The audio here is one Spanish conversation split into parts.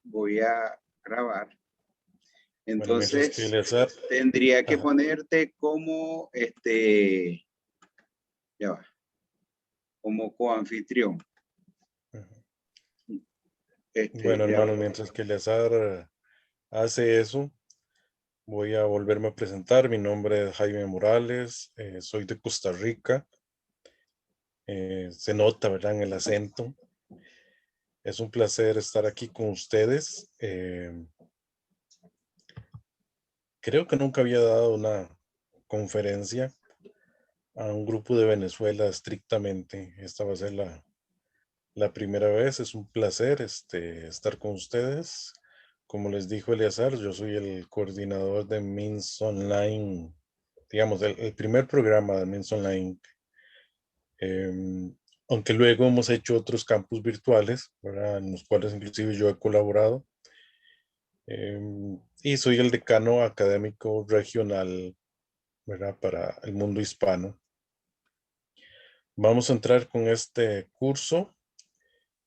voy a grabar. Bueno, mientras que Entonces, Eleazar, tendría que ajá, ponerte como, ya va, como coanfitrión. ajá. Bueno, Ya va. hermanos, mientras que Eleazar hace eso, voy a volverme a presentar. Mi nombre es Jaime Morales, soy de Costa Rica. Se nota, ¿verdad?, en el acento. Es un placer estar aquí con ustedes. Creo que nunca había dado una conferencia a un grupo de Venezuela estrictamente. Esta va a ser la primera vez. Es un placer estar con ustedes. Como les dijo Eleazar, yo soy el coordinador de MINS Online, digamos, el primer programa de MINS Online. Em, Aunque luego hemos hecho otros campus virtuales, ¿verdad?, en los cuales inclusive yo he colaborado. Y soy el decano académico regional, ¿verdad?, para el mundo hispano. Vamos a entrar con este curso.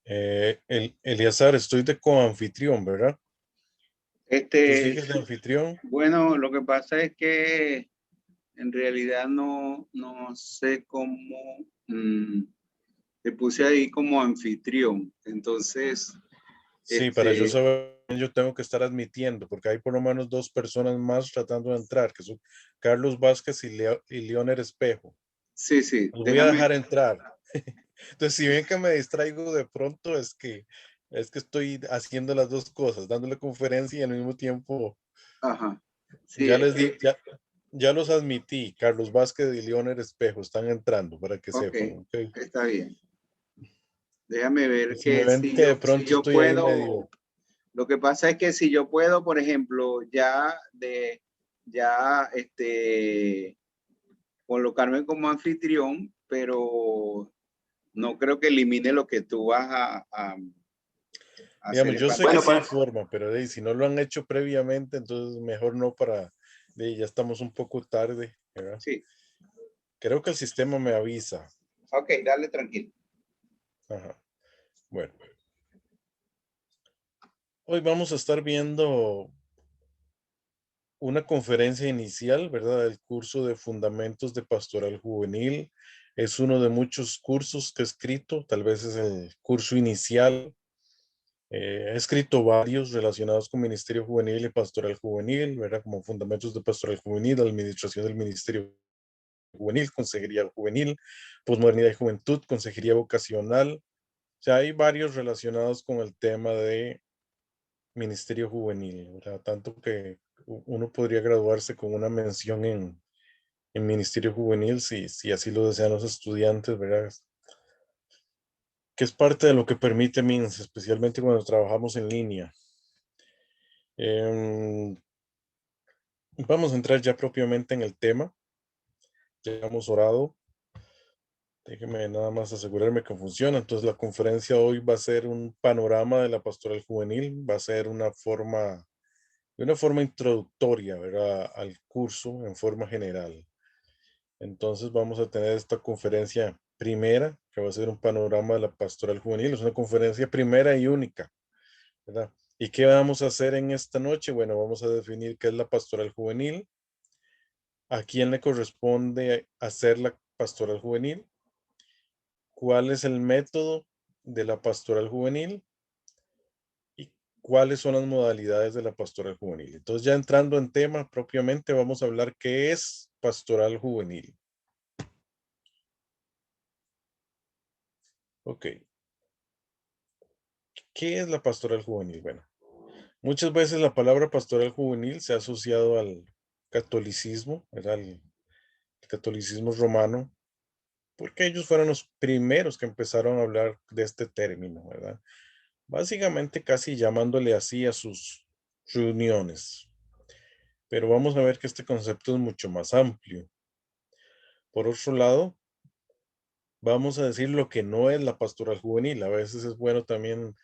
Eleazar, estoy de coanfitrión, ¿verdad? ¿Tú sigues de anfitrión? Bueno, lo que pasa es que en realidad no sé cómo, te puse ahí como anfitrión. Entonces, Sí, para yo saber, yo tengo que estar admitiendo, porque hay por lo menos dos personas más tratando de entrar, que son Carlos Vázquez y Leoner Espejo. sí, Los voy a déjame. dejar entrar. Entonces, si bien que me distraigo de pronto, es que estoy haciendo las dos cosas, dándole conferencia y al mismo tiempo, Ajá. Sí, ya es les di, que, ya los admití, Carlos Vázquez y Leoner Espejo están entrando para que ok, sepan, ¿ok? está bien. Déjame Y ver si me ven que de si pronto yo estoy ahí medio, puedo. Lo que pasa es que si yo puedo, por ejemplo, ya, colocarme como anfitrión, pero no creo que elimine lo que tú vas a hacer digamos, en yo sé que pantalla. sí hay forma, pero si no lo han hecho previamente, entonces mejor no ya estamos un poco tarde, ¿verdad? Sí, Creo que el sistema me avisa. ok, dale tranquilo. Ajá. Bueno, hoy vamos a estar viendo una conferencia inicial, ¿verdad?, del curso de Fundamentos de Pastoral Juvenil. Es uno de muchos cursos que he escrito, tal vez es el curso inicial. He escrito varios relacionados con Ministerio Juvenil y Pastoral Juvenil, ¿verdad?, como Fundamentos de Pastoral Juvenil, Administración del Ministerio Juvenil, Consejería Juvenil, Posmodernidad y Juventud, Consejería Vocacional. O sea, hay varios relacionados con el tema de Ministerio Juvenil, ¿verdad? Tanto que uno podría graduarse con una mención en Ministerio Juvenil si así lo desean los estudiantes, ¿verdad? Que es parte de lo que permite MINS, especialmente cuando trabajamos en línea. Em, Vamos a entrar ya propiamente en el tema. Ya hemos orado. Déjeme nada más asegurarme que funciona. Entonces, la conferencia hoy va a ser un panorama de la pastoral juvenil, va a ser de una forma introductoria, ¿verdad?, al curso en forma general. Entonces, vamos a tener esta conferencia primera, que va a ser un panorama de la pastoral juvenil. Es una conferencia primera y única, ¿verdad? ¿Y qué vamos a hacer en esta noche? Bueno, vamos a definir qué es la pastoral juvenil, a quién le corresponde hacer la pastoral juvenil, cuál es el método de la pastoral juvenil y cuáles son las modalidades de la pastoral juvenil. Entonces, ya entrando en tema propiamente, vamos a hablar qué es pastoral juvenil. Ok, ¿qué es la pastoral juvenil? Bueno, muchas veces la palabra pastoral juvenil se ha asociado al catolicismo, ¿verdad? El catolicismo romano, porque ellos fueron los primeros que empezaron a hablar de este término, ¿verdad? Básicamente casi llamándole así a sus reuniones. Pero vamos a ver que este concepto es mucho más amplio. Por otro lado, vamos a decir lo que no es la pastoral juvenil. A veces es bueno también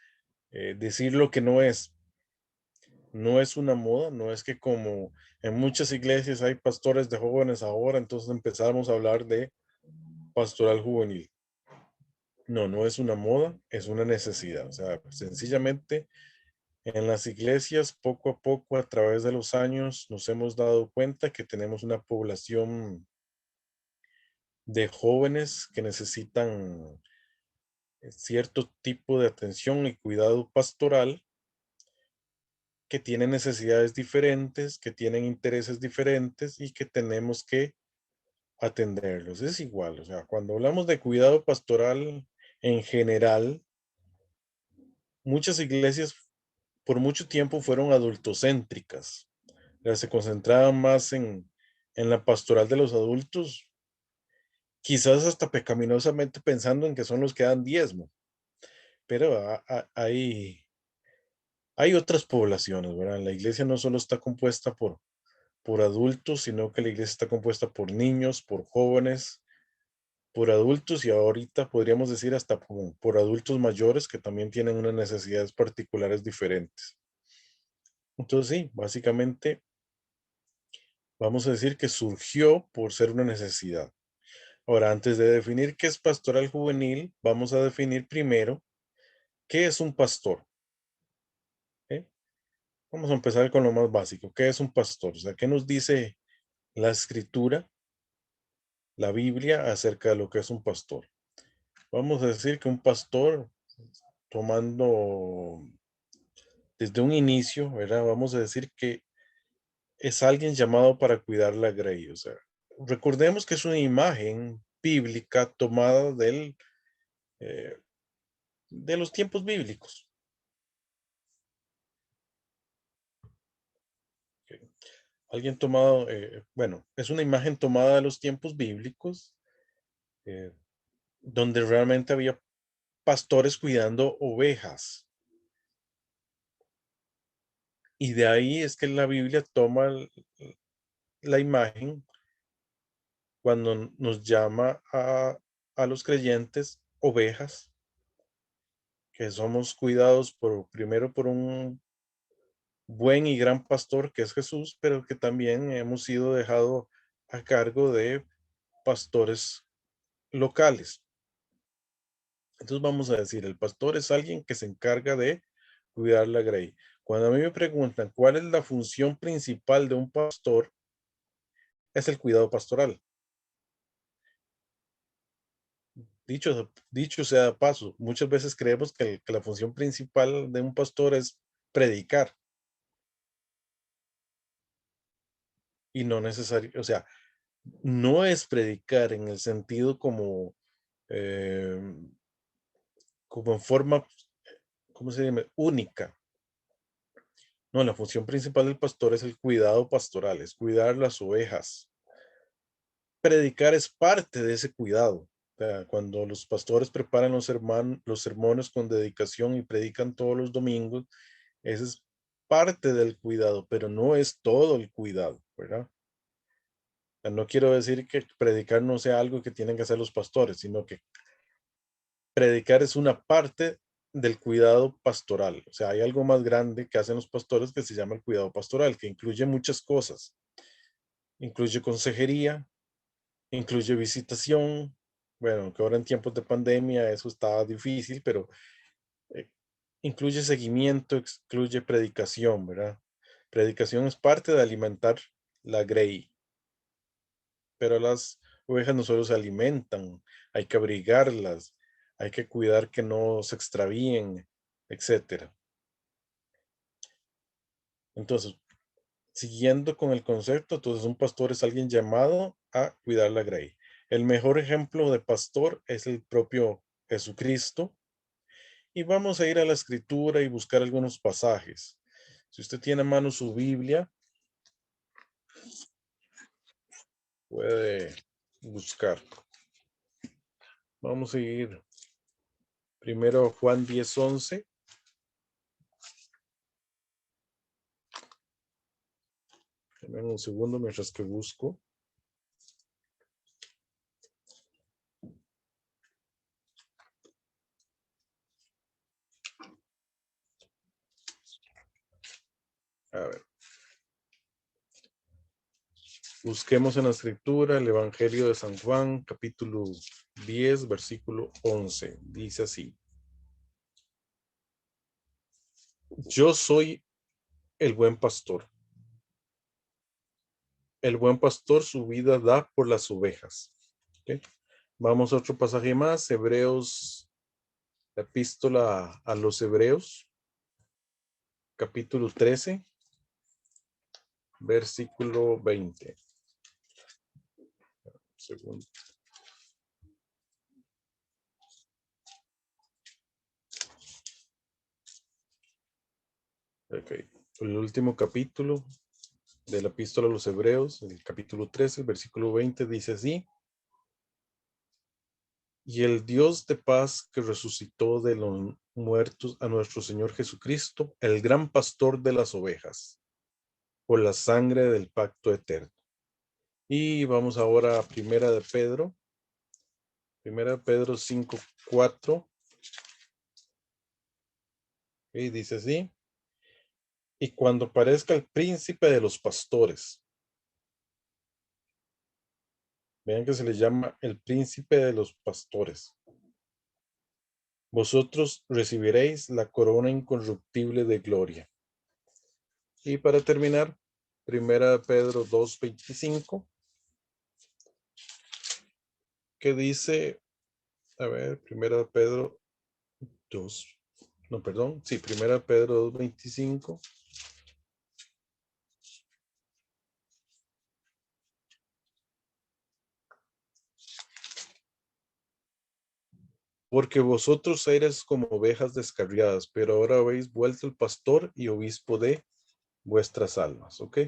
decir lo que no es. No es una moda, no es que como en muchas iglesias hay pastores de jóvenes ahora, entonces empezamos a hablar de pastoral juvenil. No, no es una moda, es una necesidad. O sea, sencillamente en las iglesias, poco a poco, a través de los años, nos hemos dado cuenta que tenemos una población de jóvenes que necesitan cierto tipo de atención y cuidado pastoral, que tienen necesidades diferentes, que tienen intereses diferentes y que tenemos que atenderlos. Es igual, o sea, cuando hablamos de cuidado pastoral en general, muchas iglesias por mucho tiempo fueron adultocéntricas. O sea, se concentraban más en la pastoral de los adultos, quizás hasta pecaminosamente pensando en que son los que dan diezmo, pero hay otras poblaciones, ¿verdad? La iglesia no solo está compuesta por adultos, sino que la iglesia está compuesta por niños, por jóvenes, por adultos y ahorita podríamos decir hasta por adultos mayores que también tienen unas necesidades particulares diferentes. Entonces sí, básicamente vamos a decir que surgió por ser una necesidad. Ahora, antes de definir qué es pastoral juvenil, vamos a definir primero qué es un pastor. ¿Ok? Vamos a empezar con lo más básico. ¿Qué es un pastor? O sea, ¿qué nos dice la escritura, la Biblia, acerca de lo que es un pastor? Vamos a decir que un pastor, tomando desde un inicio, ¿verdad? Vamos a decir que es alguien llamado para cuidar la grey. O sea, recordemos que es una imagen bíblica tomada eh, de los tiempos bíblicos. Ok. Alguien tomado, bueno, es una imagen tomada de los tiempos bíblicos, eh, donde realmente había pastores cuidando ovejas. Y de ahí es que la Biblia toma la imagen cuando nos llama a los creyentes ovejas, que somos cuidados primero por un buen y gran pastor que es Jesús, pero que también hemos sido dejados a cargo de pastores locales. Entonces vamos a decir, el pastor es alguien que se encarga de cuidar la grey. Cuando a mí me preguntan cuál es la función principal de un pastor, es el cuidado pastoral. Dicho sea de paso, muchas veces creemos que la función principal de un pastor es predicar y no necesario, o sea, no es predicar en el sentido eh, como en forma, ¿cómo se llama? Única. No, la función principal del pastor es el cuidado pastoral, es cuidar las ovejas. Predicar es parte de ese cuidado. O sea, cuando los pastores preparan los sermones con dedicación y predican todos los domingos, ese es parte del cuidado, pero no es todo el cuidado, ¿verdad? O sea, no quiero decir que predicar no sea algo que tienen que hacer los pastores, sino que predicar es una parte del cuidado pastoral. O sea, hay algo más grande que hacen los pastores que se llama el cuidado pastoral, que incluye muchas cosas. Incluye consejería, incluye visitación. Bueno, que ahora en tiempos de pandemia eso estaba difícil, pero eh, incluye seguimiento, incluye predicación, ¿verdad? Predicación es parte de alimentar la grey, pero las ovejas no solo se alimentan, hay que abrigarlas, hay que cuidar que no se extravíen, etcétera. Entonces, siguiendo con el concepto, entonces un pastor es alguien llamado a cuidar la grey. El mejor ejemplo de pastor es el propio Jesucristo. Y vamos a ir a la escritura y buscar algunos pasajes. Si usted tiene a mano su Biblia, puede buscar. Vamos a ir primero a Juan 10:11. Deme un segundo mientras que busco. A ver. Busquemos en la escritura el Evangelio de San Juan, capítulo 10, versículo 11. Dice así: yo soy el buen pastor. El buen pastor su vida da por las ovejas. ¿Ok? Vamos a otro pasaje más, Hebreos, la epístola a los Hebreos, capítulo 13, versículo 20. Segundo. Ok, el último capítulo de la epístola a los Hebreos, el capítulo 13, versículo 20, dice así: y el Dios de paz que resucitó de los muertos a nuestro Señor Jesucristo, el gran pastor de las ovejas, por la sangre del pacto eterno. Y vamos ahora a Primera de Pedro 5, 4. Y dice así: y cuando aparezca el príncipe de los pastores, vean que se le llama el príncipe de los pastores, vosotros recibiréis la corona incorruptible de gloria. Y para terminar, Primera de Pedro 2:25, que dice, a ver, Primera de Pedro 2, no, perdón, sí, Primera de Pedro 2:25. Porque vosotros eres como ovejas descarriadas, pero ahora habéis vuelto el pastor y obispo de vuestras almas, ¿ok?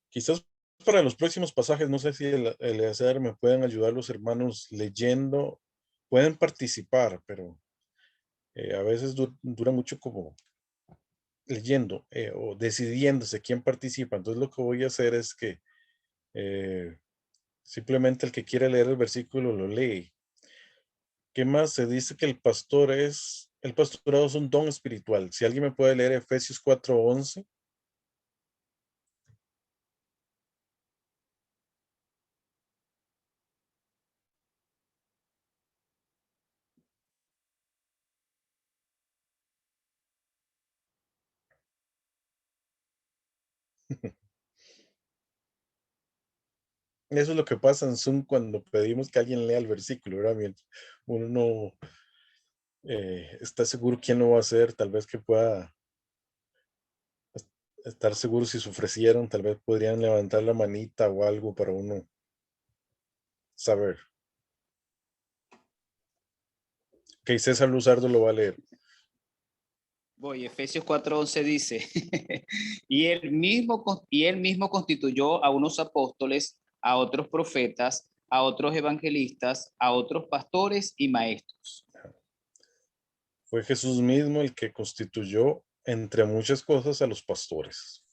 Quizás para los próximos pasajes, no sé si Eleazar me pueden ayudar los hermanos leyendo, pueden participar, pero a veces dura mucho como leyendo o decidiéndose quién participa. Entonces lo que voy a hacer es que simplemente el que quiera leer el versículo lo lee. ¿Qué más? Se dice que el pastorado es un don espiritual. Si alguien me puede leer Efesios 4:11. Eso es lo que pasa en Zoom cuando pedimos que alguien lea el versículo, ¿verdad? Uno no está seguro quién lo va a hacer, tal vez que pueda estar seguro si se ofrecieron, tal vez podrían levantar la manita o algo para uno saber. Que César Luzardo lo va a leer. Voy, Efesios 4:11 dice, y él mismo constituyó a unos apóstoles, a otros profetas, a otros evangelistas, a otros pastores y maestros. Fue Jesús mismo el que constituyó, entre muchas cosas, a los pastores.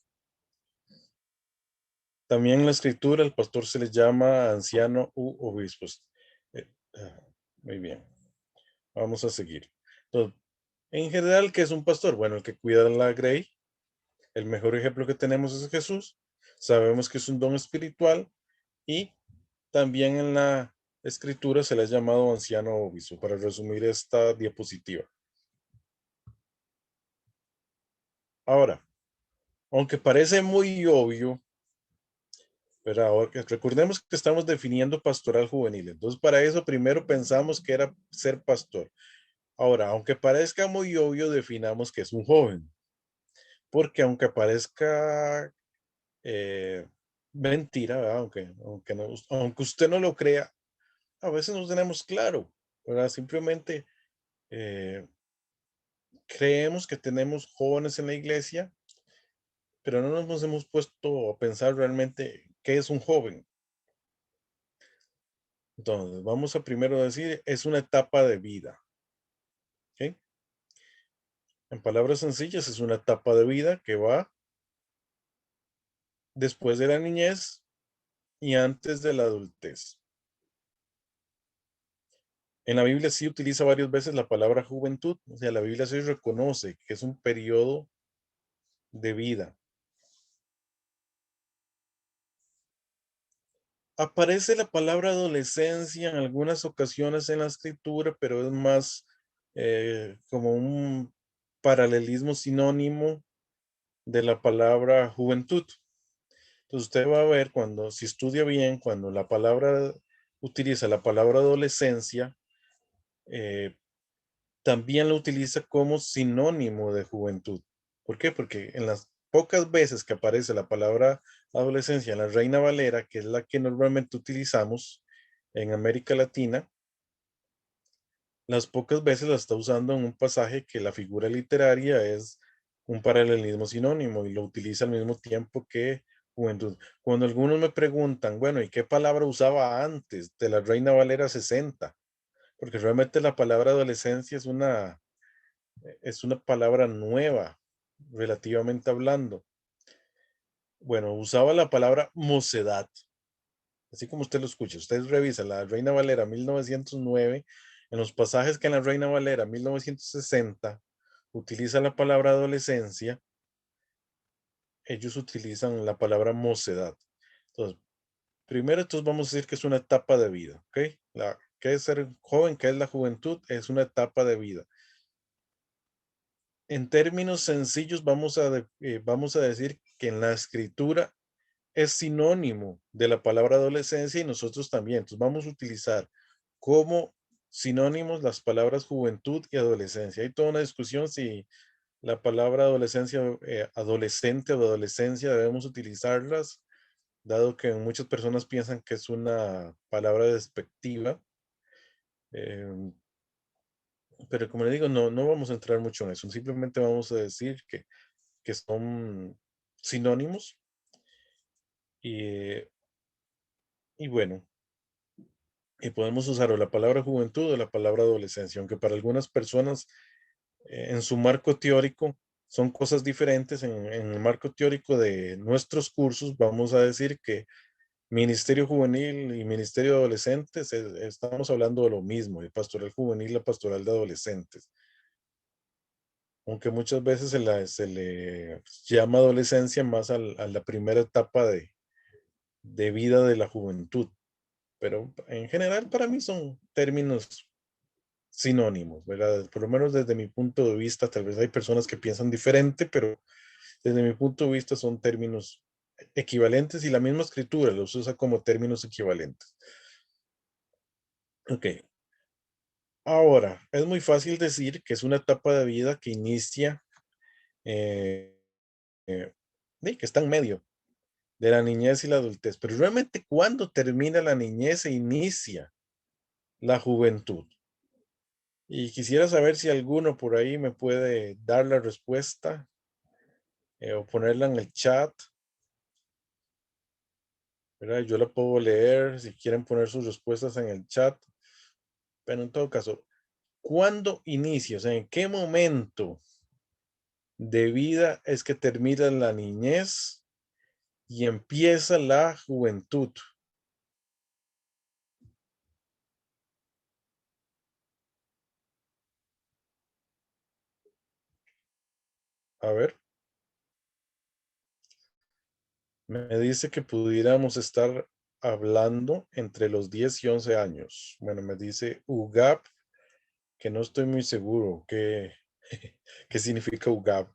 También en la escritura el pastor se le llama anciano u obispos. Eh, Muy bien, vamos a seguir. Entonces, en general, ¿qué es un pastor? Bueno, el que cuida la grey. El mejor ejemplo que tenemos es Jesús. Sabemos que es un don espiritual y también en la escritura se le ha llamado anciano o obispo, para resumir esta diapositiva. Ahora, aunque parece muy obvio, pero ahora recordemos que estamos definiendo pastoral juvenil. Entonces, para eso primero pensamos que era ser pastor. Ahora, aunque parezca muy obvio, definamos que es un joven. Porque aunque parezca mentira, ¿verdad? Aunque usted no lo crea, a veces no tenemos claro, ¿verdad? Simplemente creemos que tenemos jóvenes en la iglesia, pero no nos hemos puesto a pensar realmente qué es un joven. Entonces, vamos a primero decir, es una etapa de vida. ¿Ok? En palabras sencillas, es una etapa de vida que va después de la niñez y antes de la adultez. En la Biblia sí utiliza varias veces la palabra juventud, o sea, la Biblia sí reconoce que es un periodo de vida. Aparece la palabra adolescencia en algunas ocasiones en la escritura, pero es más como un paralelismo sinónimo de la palabra juventud. Entonces usted va a ver cuando, si estudia bien, cuando la palabra utiliza la palabra adolescencia, eh, también lo utiliza como sinónimo de juventud. ¿Por qué? Porque en las pocas veces que aparece la palabra adolescencia en la Reina Valera, que es la que normalmente utilizamos en América Latina, las pocas veces la está usando en un pasaje que la figura literaria es un paralelismo sinónimo y lo utiliza al mismo tiempo que juventud. Cuando algunos me preguntan, bueno, ¿y qué palabra usaba antes de la Reina Valera 60? Porque realmente la palabra adolescencia es una palabra nueva, relativamente hablando. Bueno, usaba la palabra mocedad, así como usted lo escucha. Usted revisa la Reina Valera 1909, en los pasajes que en la Reina Valera 1960 utiliza la palabra adolescencia, ellos utilizan la palabra mocedad. Entonces, primero, entonces vamos a decir que es una etapa de vida, ¿ok? ¿Qué es ser joven? ¿Qué es la juventud? Es una etapa de vida. En términos sencillos, vamos a decir que en la escritura es sinónimo de la palabra adolescencia y nosotros también. Entonces vamos a utilizar como sinónimos las palabras juventud y adolescencia. Hay toda una discusión si la palabra adolescencia, adolescente o adolescencia debemos utilizarlas, dado que muchas personas piensan que es una palabra despectiva. eh, pero como le digo, no vamos a entrar mucho en eso. Simplemente vamos a decir que son sinónimos y, y bueno, y podemos usar o la palabra juventud o la palabra adolescencia, aunque para algunas personas en su marco teórico son cosas diferentes. En el marco teórico de nuestros cursos vamos a decir que ministerio juvenil y ministerio de adolescentes estamos hablando de lo mismo, de pastoral juvenil y la pastoral de adolescentes. Aunque muchas veces se le llama adolescencia más a la primera etapa de vida de la juventud, pero en general para mí son términos sinónimos, ¿verdad? Por lo menos desde mi punto de vista, tal vez hay personas que piensan diferente, pero desde mi punto de vista son términos equivalentes y la misma escritura los usa como términos equivalentes. Ok, ahora es muy fácil decir que es una etapa de vida que inicia, eh, que está en medio de la niñez y la adultez, pero realmente ¿cuándo termina la niñez e inicia la juventud? Y quisiera saber si alguno por ahí me puede dar la respuesta o ponerla en el chat, ¿verdad? Yo la puedo leer si quieren poner sus respuestas en el chat, pero en todo caso, ¿cuándo inicia? O sea, ¿en qué momento de vida es que termina la niñez y empieza la juventud? A ver, me dice que pudiéramos estar hablando entre los 10 y 11 años. Bueno, me dice UGAP, que no estoy muy seguro qué significa UGAP.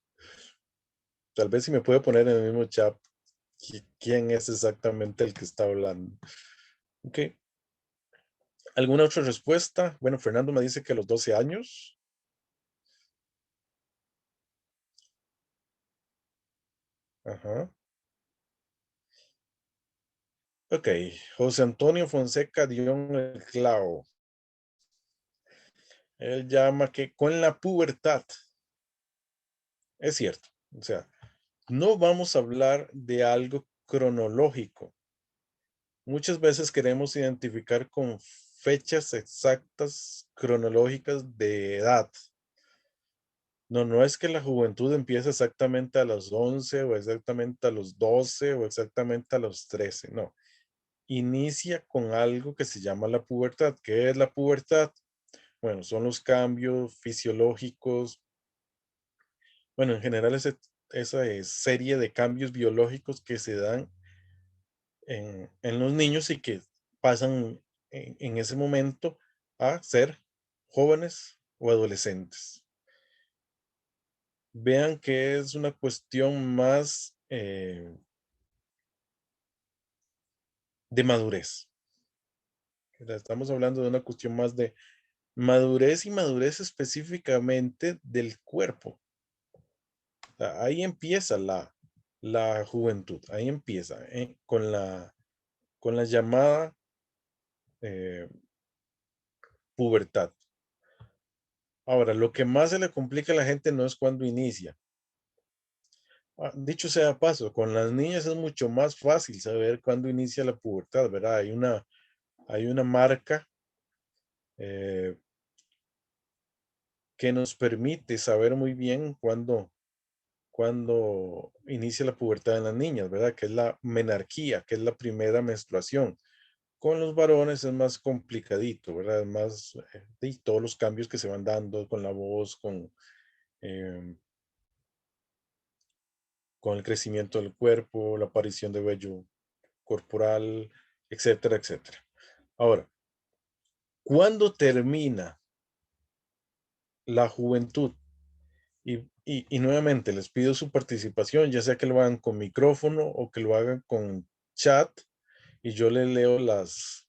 Tal vez si me puede poner en el mismo chat quién es exactamente el que está hablando. Ok. ¿Alguna otra respuesta? Bueno, Fernando me dice que a los 12 años. Ajá. Ok. José Antonio Fonseca dio en el clavo. Él llama que con la pubertad. Es cierto. O sea, no vamos a hablar de algo cronológico. Muchas veces queremos identificar con fechas exactas cronológicas de edad. No es que la juventud empiece exactamente a los 11 o exactamente a los 12 o exactamente a los 13. No. Inicia con algo que se llama la pubertad. ¿Qué es la pubertad? Bueno, son los cambios fisiológicos. Bueno, en general esa serie de cambios biológicos que se dan en los niños y que pasan en ese momento a ser jóvenes o adolescentes. Vean que es una cuestión más de madurez. Estamos hablando de una cuestión más de madurez y madurez específicamente del cuerpo. O sea, ahí empieza la juventud, ahí empieza con la llamada pubertad. Ahora, lo que más se le complica a la gente no es cuando inicia. Dicho sea de paso, con las niñas es mucho más fácil saber cuándo inicia la pubertad, ¿verdad? Hay una marca eh, que nos permite saber muy bien cuándo inicia la pubertad en las niñas, ¿verdad? Que es la menarquía, que es la primera menstruación. Con los varones es más complicadito, ¿verdad? Es más, y todos los cambios que se van dando con la voz, eh, con el crecimiento del cuerpo, la aparición de vello corporal, etcétera, etcétera. Ahora, ¿cuándo termina la juventud? Y nuevamente les pido su participación, ya sea que lo hagan con micrófono o que lo hagan con chat y yo les leo las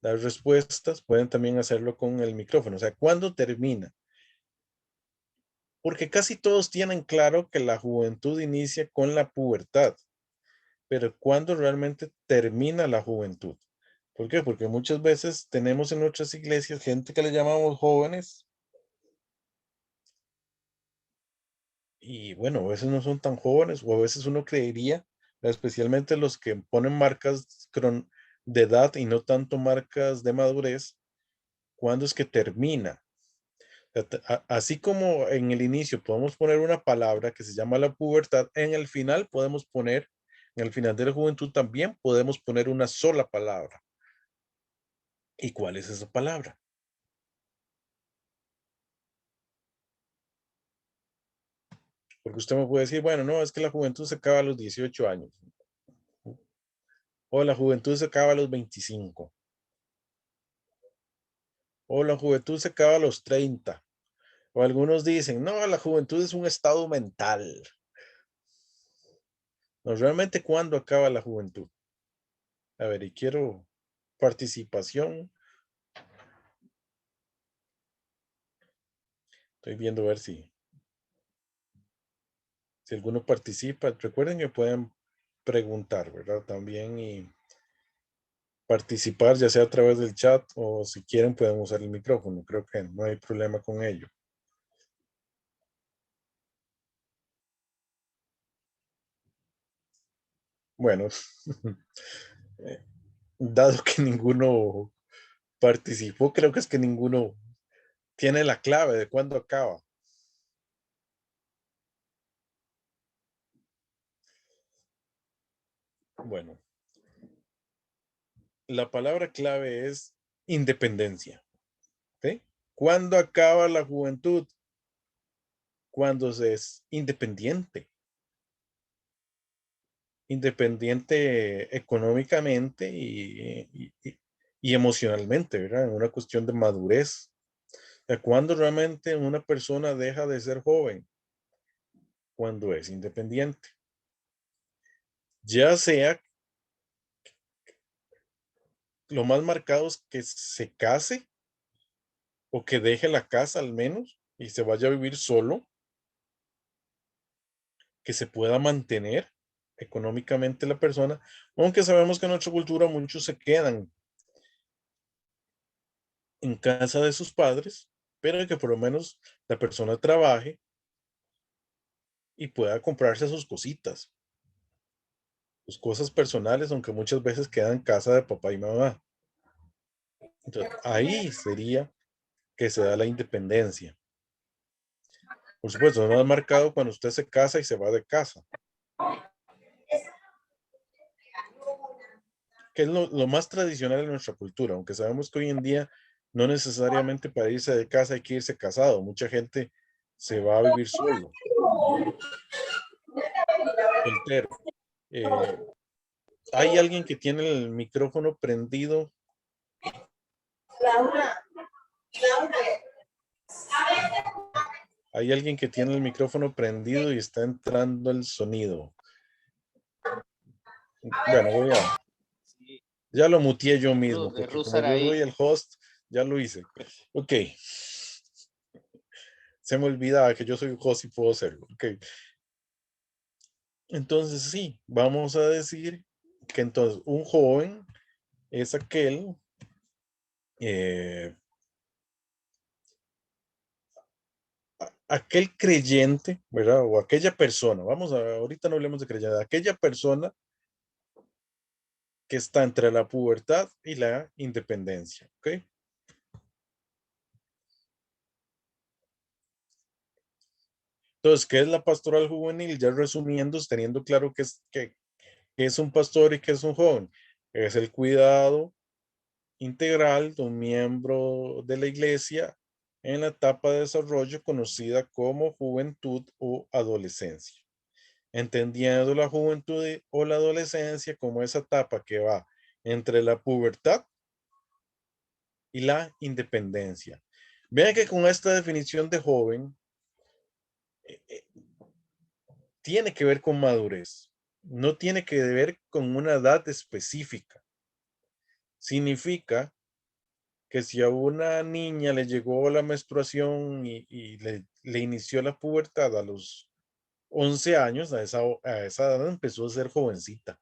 respuestas. Pueden también hacerlo con el micrófono. O sea, ¿cuándo termina? Porque casi todos tienen claro que la juventud inicia con la pubertad, pero ¿cuándo realmente termina la juventud? ¿Por qué? Porque muchas veces tenemos en nuestras iglesias gente que le llamamos jóvenes y bueno, a veces no son tan jóvenes o a veces uno creería, especialmente los que ponen marcas de edad y no tanto marcas de madurez, ¿cuándo es que termina? Así como en el inicio podemos poner una palabra que se llama la pubertad, en el final podemos poner, en el final de la juventud también podemos poner una sola palabra. ¿Y cuál es esa palabra? Porque usted me puede decir, bueno, no, es que la juventud se acaba a los 18 años. O la juventud se acaba a los 25. O la juventud se acaba a los 30. O algunos dicen, no, la juventud es un estado mental. No, realmente, ¿cuándo acaba la juventud? A ver, y quiero participación. Estoy viendo a ver si alguno participa. Recuerden que pueden preguntar, ¿verdad? También y participar, ya sea a través del chat o si quieren pueden usar el micrófono. Creo que no hay problema con ello. Bueno, dado que ninguno participó, creo que es que ninguno tiene la clave de cuándo acaba. Bueno, la palabra clave es independencia. ¿Sí? ¿Cuándo acaba la juventud? Cuando se es independiente. Independiente económicamente y emocionalmente, ¿verdad? En una cuestión de madurez. ¿Cuándo realmente una persona deja de ser joven? Cuando es independiente. Ya sea lo más marcado es que se case o que deje la casa al menos y se vaya a vivir solo, que se pueda mantener económicamente la persona, aunque sabemos que en nuestra cultura muchos se quedan en casa de sus padres, pero que por lo menos la persona trabaje y pueda comprarse sus cositas, sus cosas personales, aunque muchas veces quedan en casa de papá y mamá. Entonces, ahí sería que se da la independencia. Por supuesto, no es marcado cuando usted se casa y se va de casa, que es lo más tradicional en nuestra cultura, aunque sabemos que hoy en día no necesariamente para irse de casa hay que irse casado. Mucha gente se va a vivir soltero. Eh, ¿Hay alguien que tiene el micrófono prendido? Hay alguien que tiene el micrófono prendido y está entrando el sonido. Bueno, Sí, ya lo muteé yo mismo, Ruth, porque Ruth como yo soy Saraí. el host, ya lo hice. Ok. Se me olvidaba que yo soy host y puedo hacerlo. Ok. Entonces sí, vamos a decir que entonces un joven es eh, aquel creyente, ¿verdad? O aquella persona, ahorita no hablemos de creyente, aquella persona que está entre la pubertad y la independencia, ¿ok? Entonces, ¿qué es la pastoral juvenil? Ya resumiendo, teniendo claro que es un pastor y que es un joven. Es el cuidado integral de un miembro de la iglesia en la etapa de desarrollo conocida como juventud o adolescencia. Entendiendo la juventud o la adolescencia como esa etapa que va entre la pubertad y la independencia. Vean que con esta definición de joven tiene que ver con madurez, no tiene que ver con una edad específica. Significa que si a una niña le llegó la menstruación y le inició la pubertad a los 11 años, a esa edad empezó a ser jovencita.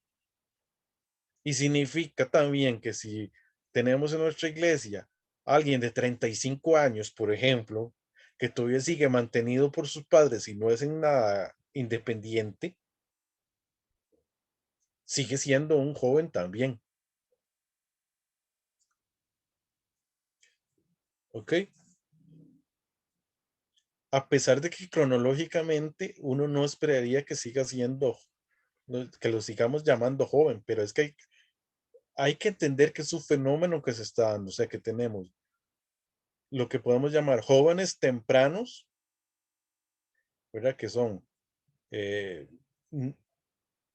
Y significa también que si tenemos en nuestra iglesia alguien de 35 años, por ejemplo, que todavía sigue mantenido por sus padres y no es en nada independiente, sigue siendo un joven también. ¿Ok? A pesar de que cronológicamente uno no esperaría que siga siendo, que lo sigamos llamando joven, pero es que hay que entender que es un fenómeno que se está dando, o sea que tenemos lo que podemos llamar jóvenes tempranos, ¿verdad? Que son eh, n-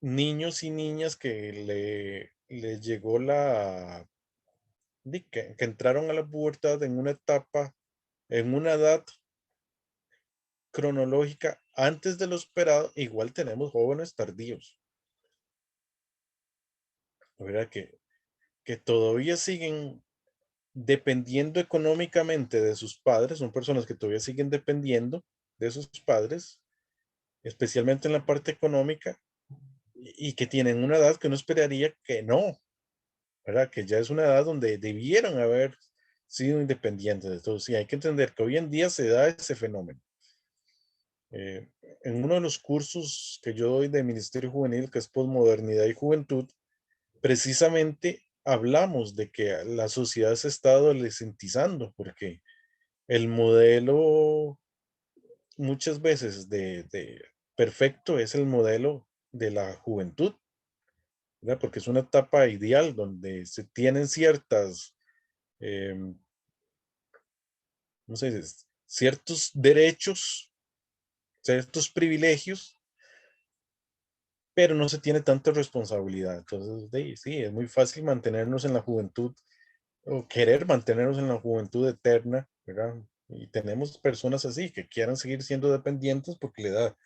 niños y niñas que le llegó que entraron a la pubertad en una etapa, en una edad cronológica antes de lo esperado. Igual tenemos jóvenes tardíos, ¿verdad? Que todavía siguen dependiendo económicamente de sus padres, son personas que todavía siguen dependiendo de sus padres, especialmente en la parte económica, y que tienen una edad que uno esperaría que no, ¿verdad? Que ya es una edad donde debieran haber sido independientes. Entonces, sí, hay que entender que hoy en día se da ese fenómeno. Eh, en uno de los cursos que yo doy de Ministerio Juvenil, que es Posmodernidad y Juventud, precisamente hablamos de que la sociedad se está adolescentizando, porque el modelo muchas veces de perfecto es el modelo de la juventud, ¿verdad? Porque es una etapa ideal donde se tienen em, no sé, ciertos derechos, ciertos privilegios, pero no se tiene tanta responsabilidad. Entonces, sí, es muy fácil mantenernos en la juventud o querer mantenernos en la juventud eterna, ¿verdad? Y tenemos personas así que quieran seguir siendo dependientes porque le da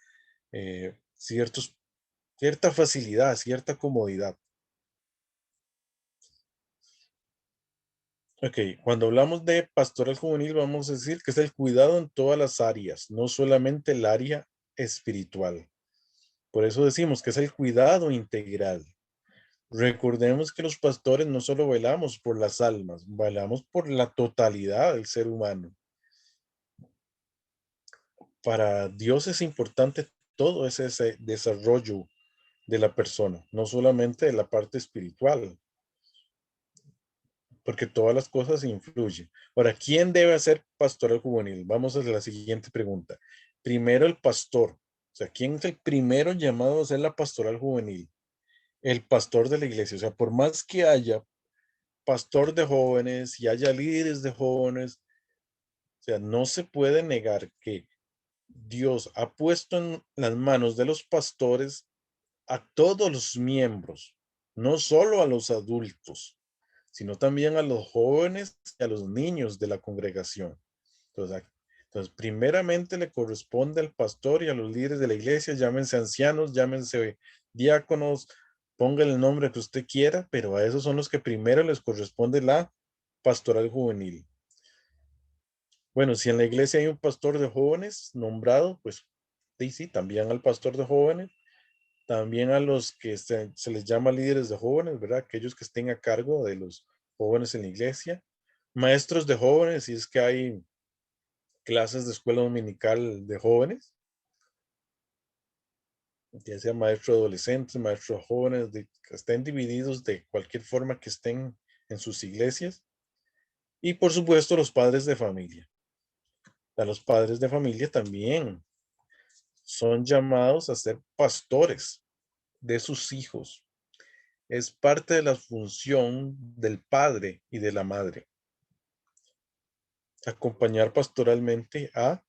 cierta facilidad, cierta comodidad. Ok, cuando hablamos de pastoral juvenil, vamos a decir que es el cuidado en todas las áreas, no solamente el área espiritual. Por eso decimos que es el cuidado integral. Recordemos que los pastores no solo velamos por las almas, velamos por la totalidad del ser humano. Para Dios es importante todo ese desarrollo de la persona, no solamente de la parte espiritual, porque todas las cosas influyen. Ahora, ¿quién debe hacer pastoral juvenil? Vamos a la siguiente pregunta. Primero el pastor, o sea, ¿quién es el primero llamado a hacer la pastoral juvenil? El pastor de la iglesia, o sea, por más que haya pastor de jóvenes y haya líderes de jóvenes, o sea, no se puede negar que Dios ha puesto en las manos de los pastores a todos los miembros, no solo a los adultos, sino también a los jóvenes y a los niños de la congregación. Entonces, primeramente le corresponde al pastor y a los líderes de la iglesia, llámense ancianos, llámense diáconos, ponga el nombre que usted quiera, pero a esos son los que primero les corresponde la pastoral juvenil. Bueno, si en la iglesia hay un pastor de jóvenes nombrado, pues sí, también al pastor de jóvenes, también a los que se les llama líderes de jóvenes, ¿verdad? Aquellos que estén a cargo de los jóvenes en la iglesia, maestros de jóvenes, si es que hay clases de escuela dominical de jóvenes, ya sea maestro de adolescentes, maestro de jóvenes, que estén divididos de cualquier forma que estén en sus iglesias. Y por supuesto los padres de familia. A los padres de familia también son llamados a ser pastores de sus hijos. Es parte de la función del padre y de la madre. Acompañar pastoralmente a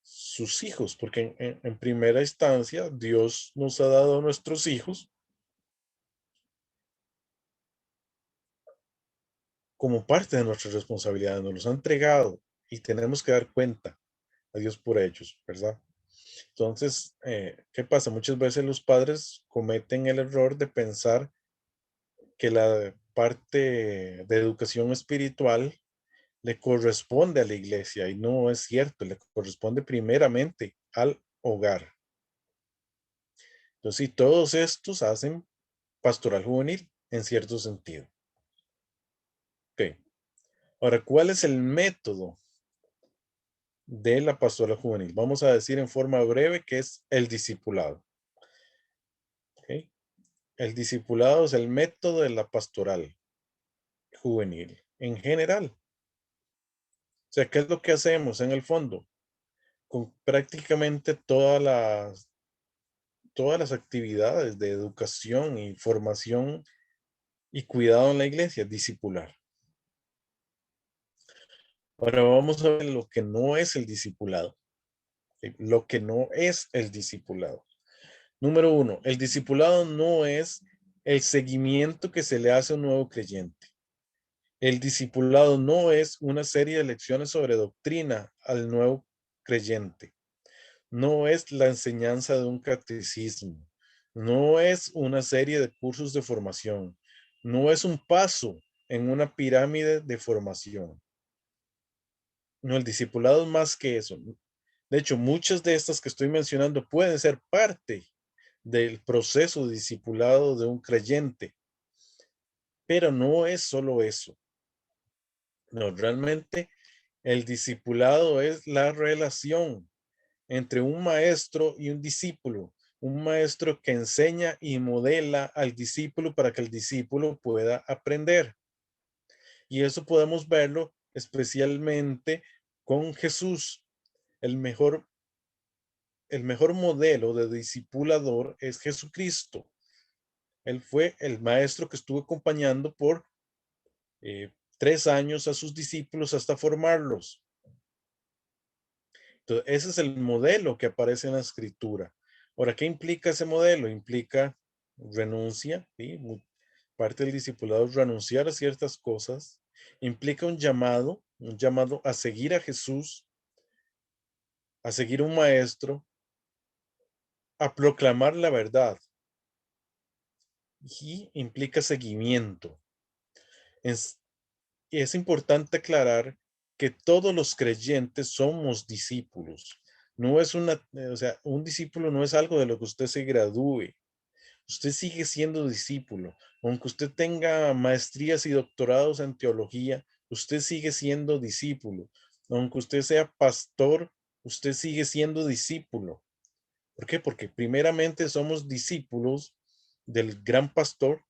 sus hijos, porque en primera instancia Dios nos ha dado a nuestros hijos como parte de nuestra responsabilidad, nos los ha entregado y tenemos que dar cuenta a Dios por ellos, ¿verdad? Entonces, ¿qué pasa? Muchas veces los padres cometen el error de pensar que la parte de educación espiritual le corresponde a la iglesia y no es cierto, le corresponde primeramente al hogar. Entonces, sí, todos estos hacen pastoral juvenil en cierto sentido. Ok. Ahora, ¿cuál es el método de la pastoral juvenil? Vamos a decir en forma breve que es el discipulado. ¿Okay? El discipulado es el método de la pastoral juvenil en general. O sea, ¿qué es lo que hacemos en el fondo? Con prácticamente todas las actividades de educación y formación y cuidado en la iglesia, discipular. Ahora vamos a ver lo que no es el discipulado. ¿Sí? Lo que no es el discipulado. Número uno, el discipulado no es el seguimiento que se le hace a un nuevo creyente. El discipulado no es una serie de lecciones sobre doctrina al nuevo creyente. No es la enseñanza de un catecismo. No es una serie de cursos de formación. No es un paso en una pirámide de formación. No, el discipulado es más que eso. De hecho, muchas de estas que estoy mencionando pueden ser parte del proceso de discipulado de un creyente, pero no es solo eso. No, realmente el discipulado es la relación entre un maestro y un discípulo, un maestro que enseña y modela al discípulo para que el discípulo pueda aprender. Y eso podemos verlo especialmente con Jesús. El mejor modelo de discipulador es Jesucristo. Él fue el maestro que estuvo acompañando por 3 años a sus discípulos hasta formarlos. Entonces, ese es el modelo que aparece en la escritura. Ahora, ¿qué implica ese modelo? Implica renuncia, ¿sí? Parte del discipulado es renunciar a ciertas cosas. Implica un llamado a seguir a Jesús, a seguir un maestro, a proclamar la verdad. Y implica seguimiento. Es importante aclarar que todos los creyentes somos discípulos. No es o sea, un discípulo no es algo de lo que usted se gradúe. Usted sigue siendo discípulo. Aunque usted tenga maestrías y doctorados en teología, usted sigue siendo discípulo. Aunque usted sea pastor, usted sigue siendo discípulo. ¿Por qué? Porque primeramente somos discípulos del gran pastor,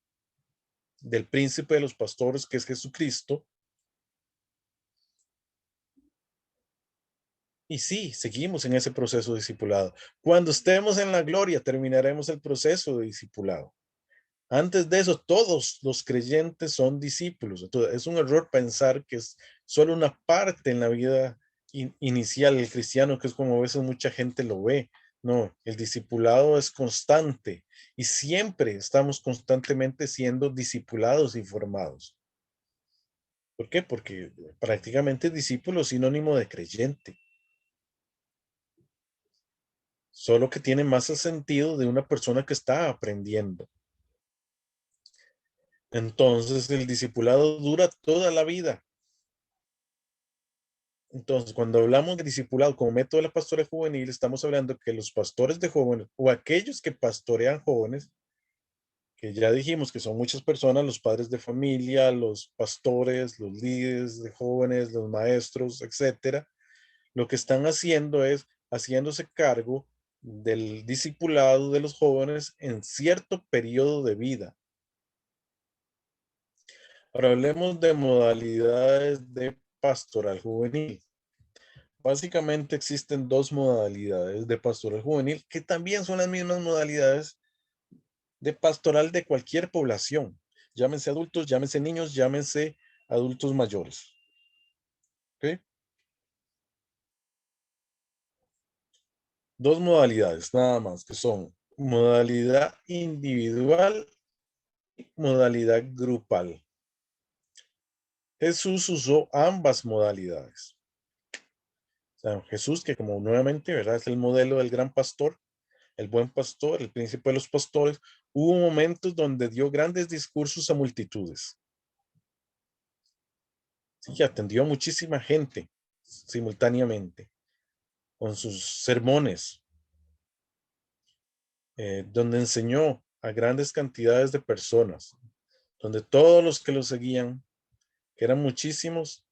del príncipe de los pastores, que es Jesucristo. Y sí, seguimos en ese proceso de discipulado. Cuando estemos en la gloria, terminaremos el proceso de discipulado. Antes de eso, todos los creyentes son discípulos. Entonces, es un error pensar que es solo una parte en la vida inicial del cristiano, que es como a veces mucha gente lo ve. No, el discipulado es constante y siempre estamos constantemente siendo discipulados y formados. ¿Por qué? Porque prácticamente discípulo es sinónimo de creyente. Solo que tiene más el sentido de una persona que está aprendiendo. Entonces el discipulado dura toda la vida. Entonces, cuando hablamos de discipulado como método de la pastoral juvenil, estamos hablando que los pastores de jóvenes o aquellos que pastorean jóvenes, que ya dijimos que son muchas personas, los padres de familia, los pastores, los líderes de jóvenes, los maestros, etcétera, lo que están haciendo es haciéndose cargo del discipulado de los jóvenes en cierto periodo de vida. Ahora hablemos de modalidades de pastoral juvenil. Básicamente existen dos modalidades de pastoral juvenil que también son las mismas modalidades de pastoral de cualquier población. Llámense adultos, llámense niños, llámense adultos mayores. ¿Ok? Dos modalidades nada más, que son modalidad individual y modalidad grupal. Jesús usó ambas modalidades. O sea, Jesús, que como nuevamente, ¿verdad? Es el modelo del gran pastor, el buen pastor, el príncipe de los pastores, hubo momentos donde dio grandes discursos a multitudes. Sí, atendió a muchísima gente simultáneamente con sus sermones, donde enseñó a grandes cantidades de personas, donde todos los que lo seguían, que eran muchísimos,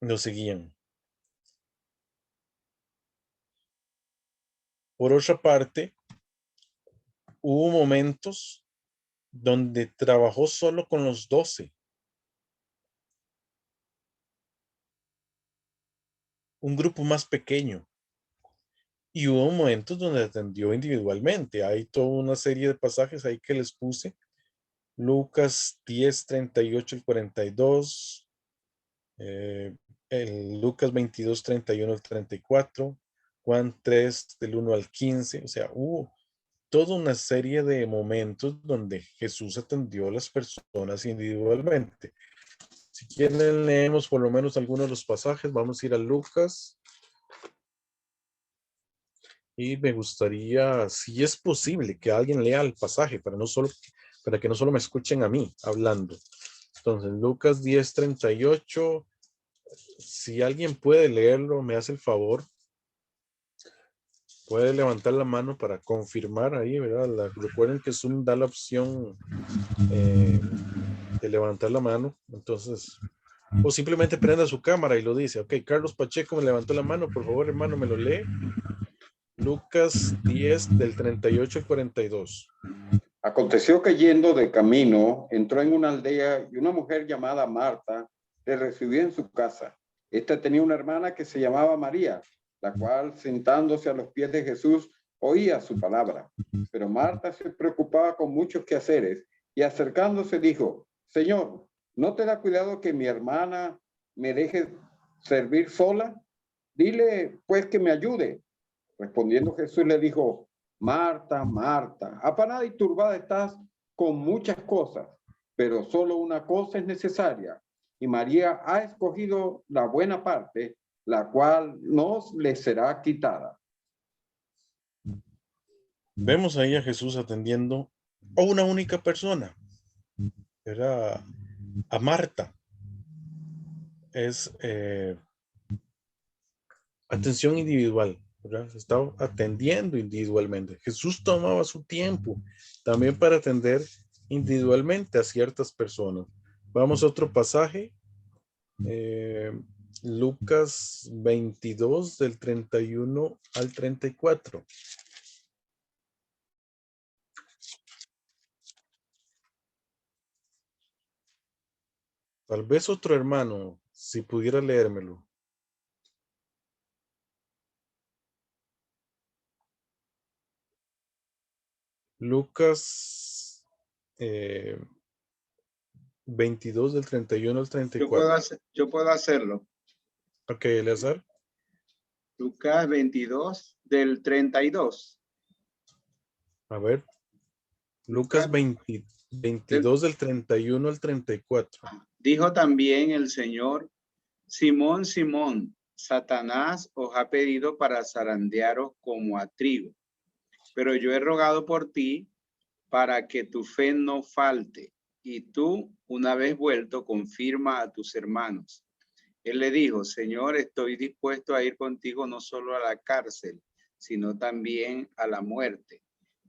lo seguían. Por otra parte, hubo momentos donde trabajó solo con los 12. Un grupo más pequeño. Y hubo momentos donde atendió individualmente. Hay toda una serie de pasajes ahí que les puse. Lucas 10, 38 y 42. El Lucas 22, 31 al 34. Juan 3, del 1 al 15. O sea, hubo toda una serie de momentos donde Jesús atendió a las personas individualmente. Si quieren, leemos por lo menos algunos de los pasajes. Vamos a ir a Lucas. Y me gustaría, si es posible, que alguien lea el pasaje para que no solo me escuchen a mí hablando. Entonces, Lucas 10:38. Si alguien puede leerlo, me hace el favor. Puede levantar la mano para confirmar ahí, ¿verdad? Recuerden que Zoom da la opción de levantar la mano. Entonces, o simplemente prenda su cámara y lo dice. Ok, Carlos Pacheco me levantó la mano. Por favor, hermano, me lo lee. Lucas 10 del 38 al 42. Aconteció que yendo de camino, entró en una aldea y una mujer llamada Marta le recibió en su casa. Esta tenía una hermana que se llamaba María, la cual, sentándose a los pies de Jesús, oía su palabra. Pero Marta se preocupaba con muchos quehaceres y acercándose dijo, Señor, ¿no te da cuidado que mi hermana me deje servir sola? Dile, pues, que me ayude. Respondiendo Jesús le dijo, Marta, Marta, afanada y turbada estás con muchas cosas, pero solo una cosa es necesaria. Y María ha escogido la buena parte, la cual no le será quitada. Vemos ahí a Jesús atendiendo a una única persona. Era a Marta. Es atención individual, ¿verdad? Se estaba atendiendo individualmente. Jesús tomaba su tiempo también para atender individualmente a ciertas personas. Vamos a otro pasaje. Lucas 22 del 31 al 34. Tal vez otro hermano, si pudiera leérmelo. Lucas 22 del 31 al 34. Yo puedo hacerlo. Ok, Eleazar. Lucas 22 del 32. A ver. Lucas 22 del 31 al 34. Dijo también el Señor: Simón, Simón, Satanás os ha pedido para zarandearos como a trigo, pero yo he rogado por ti para que tu fe no falte, y tú, una vez vuelto, confirma a tus hermanos. Él le dijo: Señor, estoy dispuesto a ir contigo no solo a la cárcel, sino también a la muerte.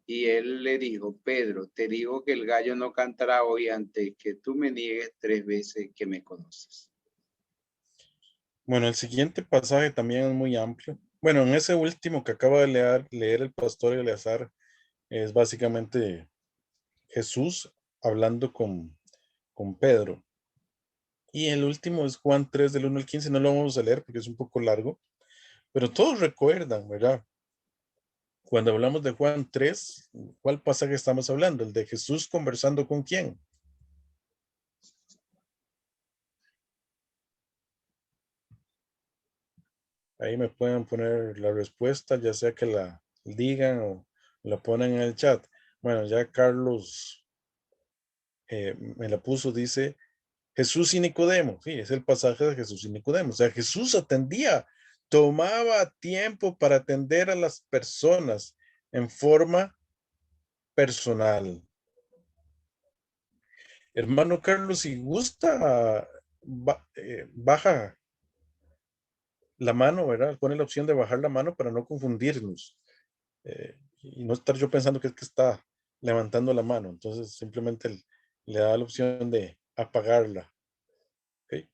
Y él le dijo: Pedro, te digo que el gallo no cantará hoy antes que tú me niegues 3 veces que me conoces. Bueno, el siguiente pasaje también es muy amplio. Bueno, en ese último que acaba de leer el pastor Eleazar, es básicamente Jesús hablando con Pedro. Y el último es Juan 3 del 1 al 15. No lo vamos a leer porque es un poco largo, pero todos recuerdan, ¿verdad? Cuando hablamos de Juan 3, ¿cuál pasaje estamos hablando? El de Jesús conversando con quién. Ahí me pueden poner la respuesta, ya sea que la digan o la ponen en el chat. Bueno, ya Carlos me la puso, dice Jesús y Nicodemo. Sí, es el pasaje de Jesús y Nicodemo. O sea, Jesús atendía, tomaba tiempo para atender a las personas en forma personal. Hermano Carlos, si gusta, baja la mano, ¿verdad? Pone la opción de bajar la mano para no confundirnos y no estar yo pensando que es que está levantando la mano. Entonces simplemente le da la opción de apagarla. ¿Ok?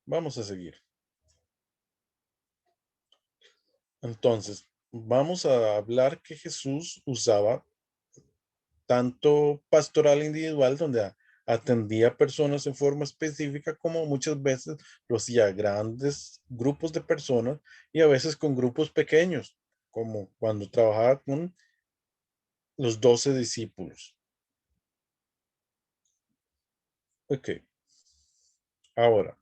Vamos a seguir. Entonces, vamos a hablar que Jesús usaba tanto pastoral individual, donde atendía a personas en forma específica, como muchas veces lo hacía a grandes grupos de personas y a veces con grupos pequeños, como cuando trabajaba con los 12 discípulos. Ok, ahora,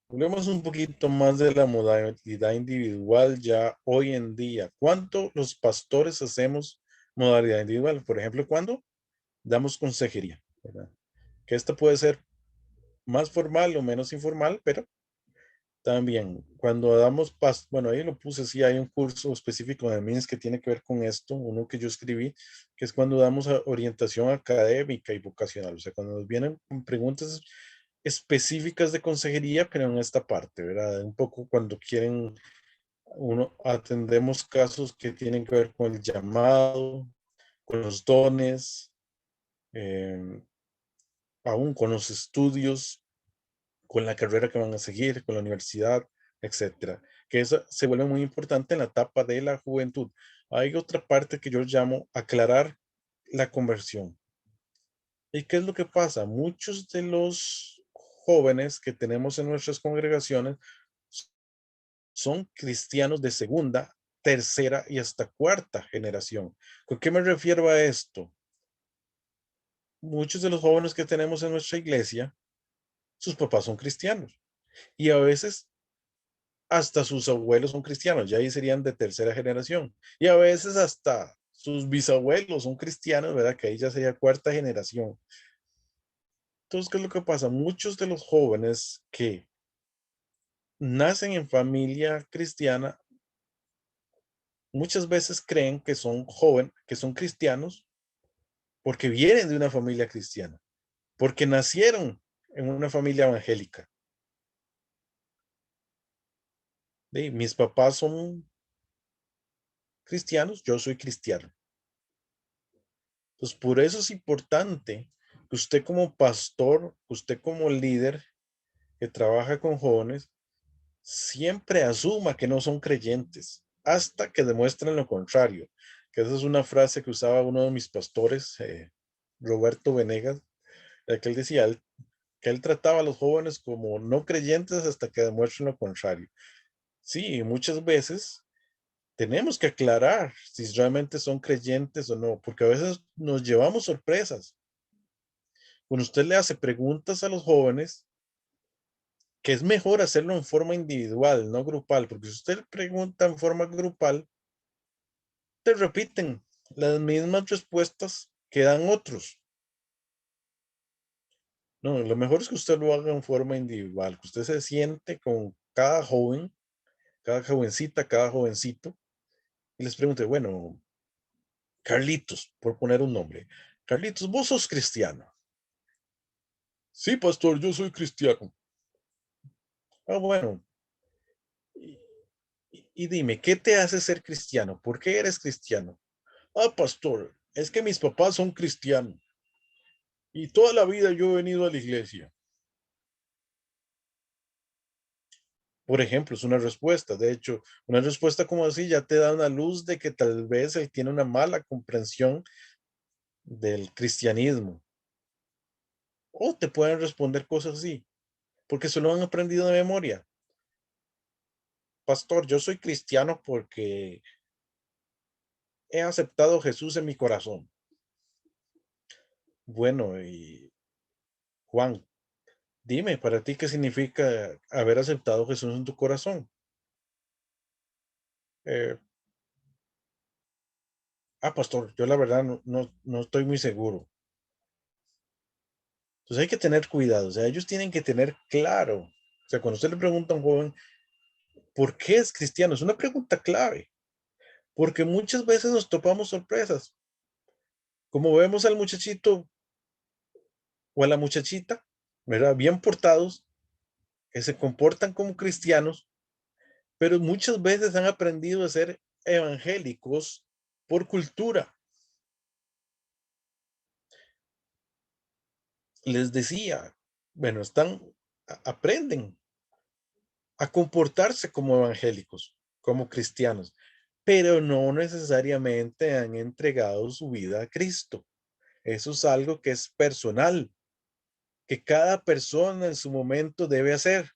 hablemos un poquito más de la modalidad individual ya hoy en día. ¿Cuánto los pastores hacemos modalidad individual? Por ejemplo, ¿cuándo damos consejería? ¿Verdad? Que esto puede ser más formal o menos informal, pero también cuando damos bueno, ahí lo puse, sí, hay un curso específico de MINS que tiene que ver con esto, uno que yo escribí, que es cuando damos orientación académica y vocacional, o sea, cuando nos vienen con preguntas específicas de consejería, pero en esta parte, ¿verdad? Un poco cuando quieren, atendemos casos que tienen que ver con el llamado, con los dones, eh, aún con los estudios, con la carrera que van a seguir, con la universidad, etcétera. Que eso se vuelve muy importante en la etapa de la juventud. Hay otra parte que yo llamo aclarar la conversión. ¿Y qué es lo que pasa? Muchos de los jóvenes que tenemos en nuestras congregaciones son cristianos de segunda, tercera y hasta cuarta generación. ¿Con qué me refiero a esto? Muchos de los jóvenes que tenemos en nuestra iglesia, sus papás son cristianos y a veces hasta sus abuelos son cristianos, ya ahí serían de tercera generación. Y a veces hasta sus bisabuelos son cristianos, ¿verdad? Que ahí ya sería cuarta generación. Entonces, ¿qué es lo que pasa? Muchos de los jóvenes que nacen en familia cristiana, muchas veces creen que son que son cristianos porque vienen de una familia cristiana, porque nacieron en una familia evangélica. Mis papás son cristianos, yo soy cristiano. Entonces, por eso es importante que usted como pastor, usted como líder que trabaja con jóvenes, siempre asuma que no son creyentes hasta que demuestren lo contrario. Que esa es una frase que usaba uno de mis pastores, Roberto Venegas, que él decía que él trataba a los jóvenes como no creyentes hasta que demuestren lo contrario. Sí, muchas veces tenemos que aclarar si realmente son creyentes o no, porque a veces nos llevamos sorpresas. Cuando usted le hace preguntas a los jóvenes que es mejor hacerlo en forma individual, no grupal, porque si usted pregunta en forma grupal, te repiten las mismas respuestas que dan otros. No, lo mejor es que usted lo haga en forma individual, que usted se siente con cada joven, cada jovencita, cada jovencito, y les pregunte, bueno, Carlitos, por poner un nombre, Carlitos, ¿vos sos cristiano? Sí, pastor, yo soy cristiano. Ah, bueno. Y, y dime, ¿qué te hace ser cristiano? ¿Por qué eres cristiano? Ah, pastor, es que mis papás son cristianos y toda la vida yo he venido a la iglesia. Por ejemplo, es una respuesta. De hecho, una respuesta como así ya te da una luz de que tal vez él tiene una mala comprensión del cristianismo. O te pueden responder cosas así, porque se lo han aprendido de memoria. Pastor, yo soy cristiano porque he aceptado a Jesús en mi corazón. Bueno, y Juan, dime, para ti, ¿qué significa haber aceptado a Jesús en tu corazón? Eh, pastor, yo la verdad no estoy muy seguro. Entonces hay que tener cuidado, o sea, ellos tienen que tener claro. O sea, cuando usted le pregunta a un joven, ¿por qué es cristiano? Es una pregunta clave, porque muchas veces nos topamos sorpresas. Como vemos al muchachito o a la muchachita, ¿verdad? Bien portados, que se comportan como cristianos, pero muchas veces han aprendido a ser evangélicos por cultura. Les decía, bueno, aprenden a comportarse como evangélicos, como cristianos, pero no necesariamente han entregado su vida a Cristo. Eso es algo que es personal, que cada persona en su momento debe hacer.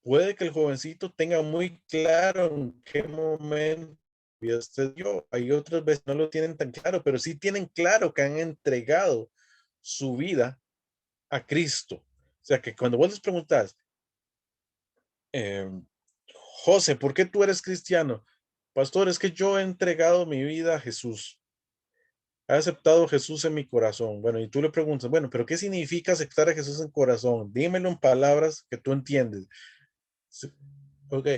Puede que el jovencito tenga muy claro en qué momento ya usted dio. Hay otras veces no lo tienen tan claro, pero sí tienen claro que han entregado su vida a Cristo. O sea que cuando vos les preguntas, eh, José, ¿por qué tú eres cristiano? Pastor, es que yo he entregado mi vida a Jesús. He aceptado a Jesús en mi corazón. Bueno, y tú le preguntas, bueno, pero ¿qué significa aceptar a Jesús en corazón? Dímelo en palabras que tú entiendes. Sí, ok,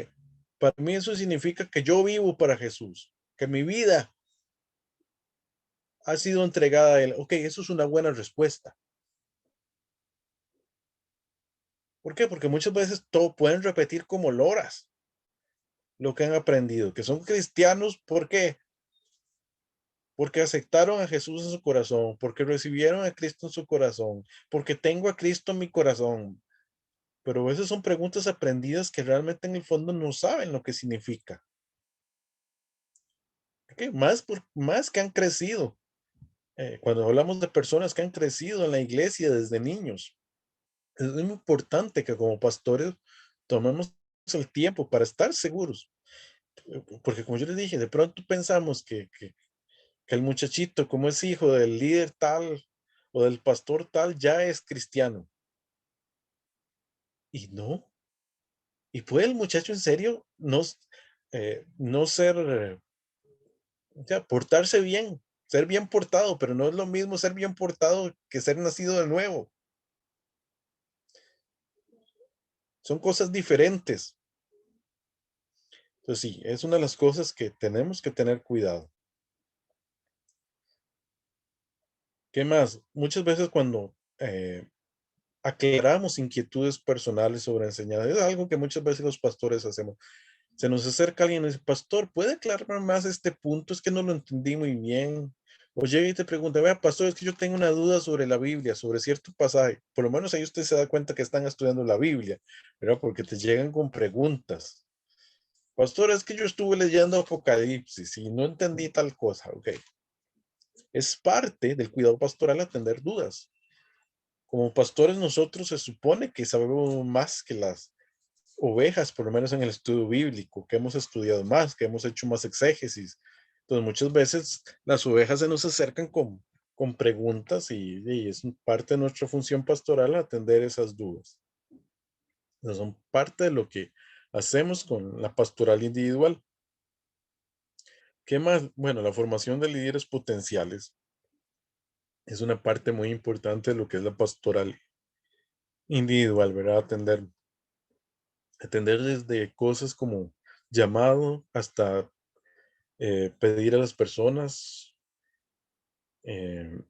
para mí eso significa que yo vivo para Jesús, que mi vida ha sido entregada a Él. Ok, eso es una buena respuesta. ¿Por qué? Porque muchas veces todo pueden repetir como loras lo que han aprendido, que son cristianos. ¿Por qué? Porque aceptaron a Jesús en su corazón, porque recibieron a Cristo en su corazón, porque tengo a Cristo en mi corazón. Pero a veces son preguntas aprendidas que realmente en el fondo no saben lo que significa. ¿Por más que han crecido. Cuando hablamos de personas que han crecido en la iglesia desde niños, es muy importante que como pastores tomemos el tiempo para estar seguros. Porque como yo les dije, de pronto pensamos que el muchachito, como es hijo del líder tal o del pastor tal, ya es cristiano. Y no. Y puede el muchacho en serio no ser, o sea, portarse bien, ser bien portado, pero no es lo mismo ser bien portado que ser nacido de nuevo. Son cosas diferentes. Entonces sí, es una de las cosas que tenemos que tener cuidado. ¿Qué más? Muchas veces cuando aclaramos inquietudes personales sobre enseñanza, es algo que muchas veces los pastores hacemos. Se nos acerca alguien y dice, pastor, ¿puede aclarar más este punto? Es que no lo entendí muy bien. O llega y te pregunta, vea, pastor, es que yo tengo una duda sobre la Biblia, sobre cierto pasaje. Por lo menos ahí usted se da cuenta que están estudiando la Biblia, ¿verdad? Porque te llegan con preguntas. Pastor, es que yo estuve leyendo Apocalipsis y no entendí tal cosa. Ok. Es parte del cuidado pastoral atender dudas. Como pastores nosotros se supone que sabemos más que las ovejas, por lo menos en el estudio bíblico, que hemos estudiado más, que hemos hecho más exégesis. Entonces muchas veces las ovejas se nos acercan con preguntas y es parte de nuestra función pastoral atender esas dudas. Esas son parte de lo que hacemos con la pastoral individual. ¿Qué más? Bueno, la formación de líderes potenciales es una parte muy importante de lo que es la pastoral individual, ¿verdad? Atender desde cosas como llamado hasta pedir a las personas eh,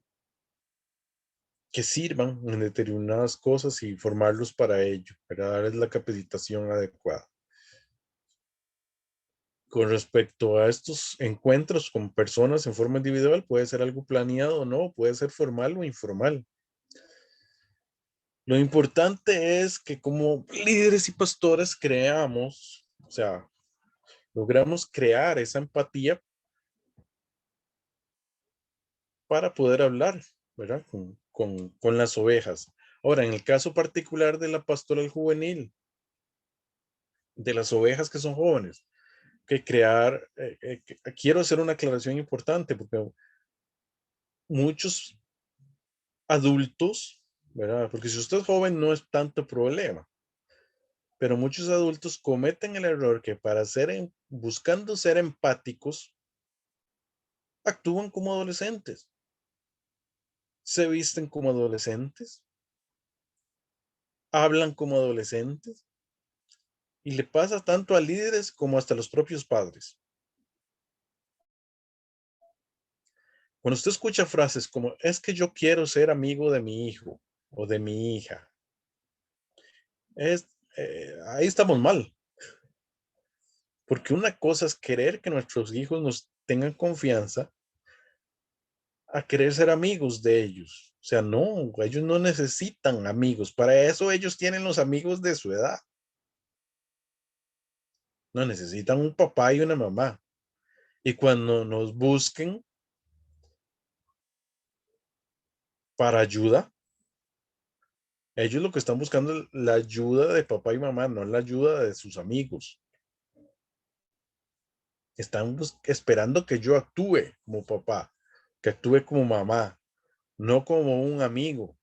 que sirvan en determinadas cosas y formarlos para ello, para darles la capacitación adecuada. Con respecto a estos encuentros con personas en forma individual, puede ser algo planeado o no, puede ser formal o informal. Lo importante es que como líderes y pastores creamos, o sea, logramos crear esa empatía para poder hablar, ¿verdad? Con las ovejas. Ahora, en el caso particular de la pastoral juvenil, de las ovejas que son jóvenes, que crear, quiero hacer una aclaración importante porque muchos adultos, ¿verdad? Porque si usted es joven no es tanto problema, pero muchos adultos cometen el error que para buscando ser empáticos, actúan como adolescentes, se visten como adolescentes, hablan como adolescentes y le pasa tanto a líderes como hasta los propios padres. Cuando usted escucha frases como, es que yo quiero ser amigo de mi hijo o de mi hija, ahí estamos mal. Porque una cosa es querer que nuestros hijos nos tengan confianza a querer ser amigos de ellos. O sea, no, ellos no necesitan amigos. Para eso ellos tienen los amigos de su edad. No necesitan un papá y una mamá. Y cuando nos busquen para ayuda, ellos lo que están buscando es la ayuda de papá y mamá, no la ayuda de sus amigos. Están esperando que yo actúe como papá, que actúe como mamá, no como un amigo.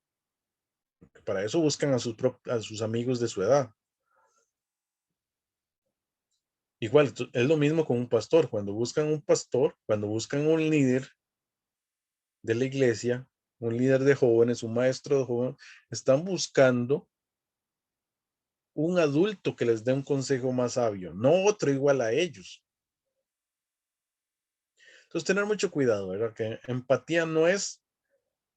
Para eso buscan a sus amigos de su edad. Igual, es lo mismo con un pastor. Cuando buscan un pastor, cuando buscan un líder de la iglesia, un líder de jóvenes, un maestro de jóvenes, están buscando un adulto que les dé un consejo más sabio, no otro igual a ellos. Entonces, tener mucho cuidado, ¿verdad? Que empatía no es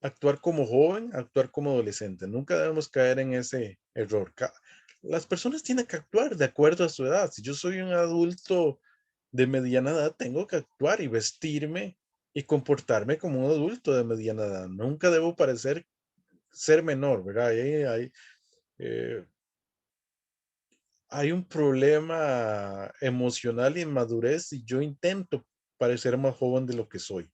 actuar como joven, actuar como adolescente. Nunca debemos caer en ese error. Las personas tienen que actuar de acuerdo a su edad. Si yo soy un adulto de mediana edad, tengo que actuar y vestirme y comportarme como un adulto de mediana edad. Nunca debo parecer ser menor, ¿verdad? Eh, hay un problema emocional y inmadurez y yo intento parecer más joven de lo que soy.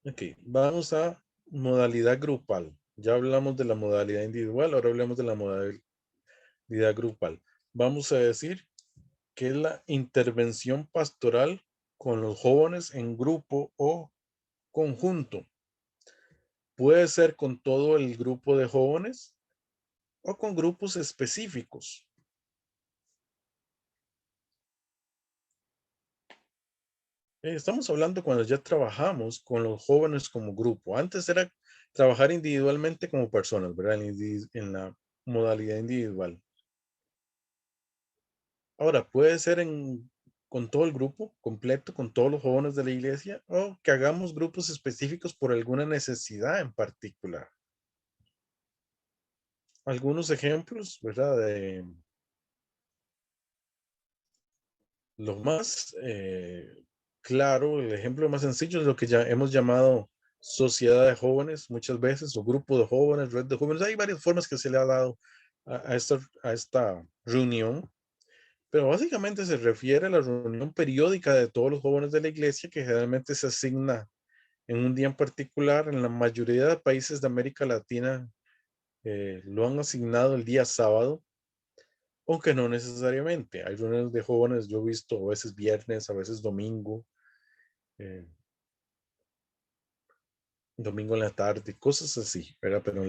Ok, vamos a modalidad grupal. Ya hablamos de la modalidad individual, ahora hablamos de la modalidad grupal. Vamos a decir que es la intervención pastoral con los jóvenes en grupo o conjunto. Puede ser con todo el grupo de jóvenes o con grupos específicos. Estamos hablando cuando ya trabajamos con los jóvenes como grupo. Antes era trabajar individualmente como personas, ¿verdad? En la modalidad individual. Ahora, puede ser con todo el grupo completo, con todos los jóvenes de la iglesia, o que hagamos grupos específicos por alguna necesidad en particular. Algunos ejemplos, ¿verdad? De lo más claro, el ejemplo más sencillo es lo que ya hemos llamado sociedad de jóvenes muchas veces, o grupo de jóvenes, red de jóvenes. Hay varias formas que se le ha dado a esta reunión, pero básicamente se refiere a la reunión periódica de todos los jóvenes de la iglesia que generalmente se asigna en un día en particular. En la mayoría de países de América Latina lo han asignado el día sábado aunque no necesariamente. Hay reuniones de jóvenes, yo he visto a veces viernes, a veces domingo, domingo en la tarde, cosas así, ¿verdad? Pero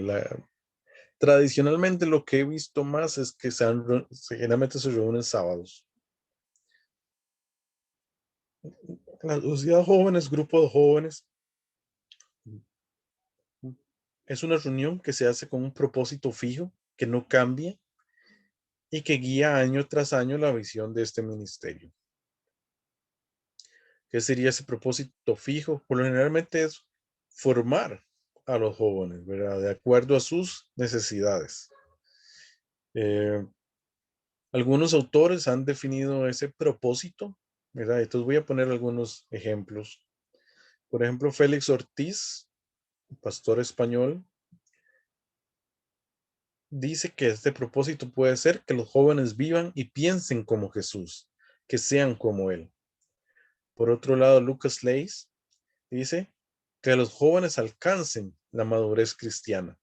tradicionalmente lo que he visto más es que generalmente se reúnen sábados. La sociedad de jóvenes, grupo de jóvenes, es una reunión que se hace con un propósito fijo, que no cambia y que guía año tras año la visión de este ministerio. ¿Qué sería ese propósito fijo? Por lo generalmente es formar a los jóvenes, ¿verdad? De acuerdo a sus necesidades. Algunos autores han definido ese propósito, ¿verdad? Entonces voy a poner algunos ejemplos. Por ejemplo, Félix Ortiz, pastor español, dice que este propósito puede ser que los jóvenes vivan y piensen como Jesús, que sean como Él. Por otro lado, Lucas Leis dice que los jóvenes alcancen la madurez cristiana.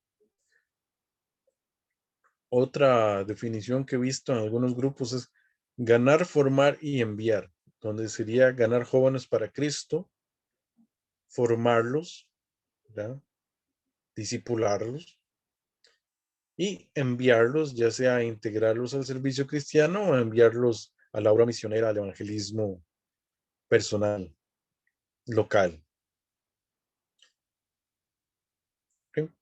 Otra definición que he visto en algunos grupos es ganar, formar y enviar, donde sería ganar jóvenes para Cristo, formarlos, ¿verdad? Discipularlos y enviarlos, ya sea a integrarlos al servicio cristiano o enviarlos a la obra misionera, al evangelismo personal, local. ¿Okay?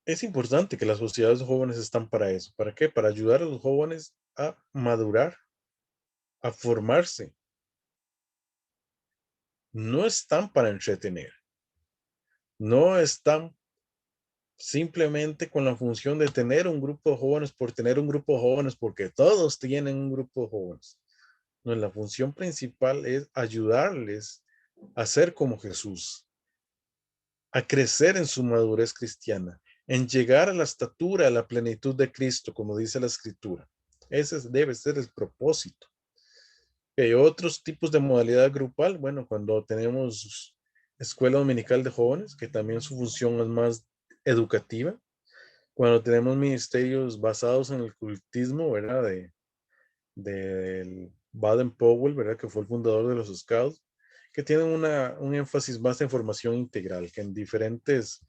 Es importante que las sociedades de jóvenes están para eso. ¿Para qué? Para ayudar a los jóvenes a madurar, a formarse. No están para entretener. No están simplemente con la función de tener un grupo de jóvenes por tener un grupo de jóvenes, porque todos tienen un grupo de jóvenes. No, la función principal es ayudarles a ser como Jesús, a crecer en su madurez cristiana, en llegar a la estatura, a la plenitud de Cristo, como dice la Escritura. Ese debe ser el propósito. Hay otros tipos de modalidad grupal. Bueno, cuando tenemos escuela dominical de jóvenes, que también su función es más educativa. Cuando tenemos ministerios basados en el cultismo, ¿verdad? Del Baden Powell, ¿verdad? Que fue el fundador de los Scouts, que tienen un énfasis más en formación integral, que en diferentes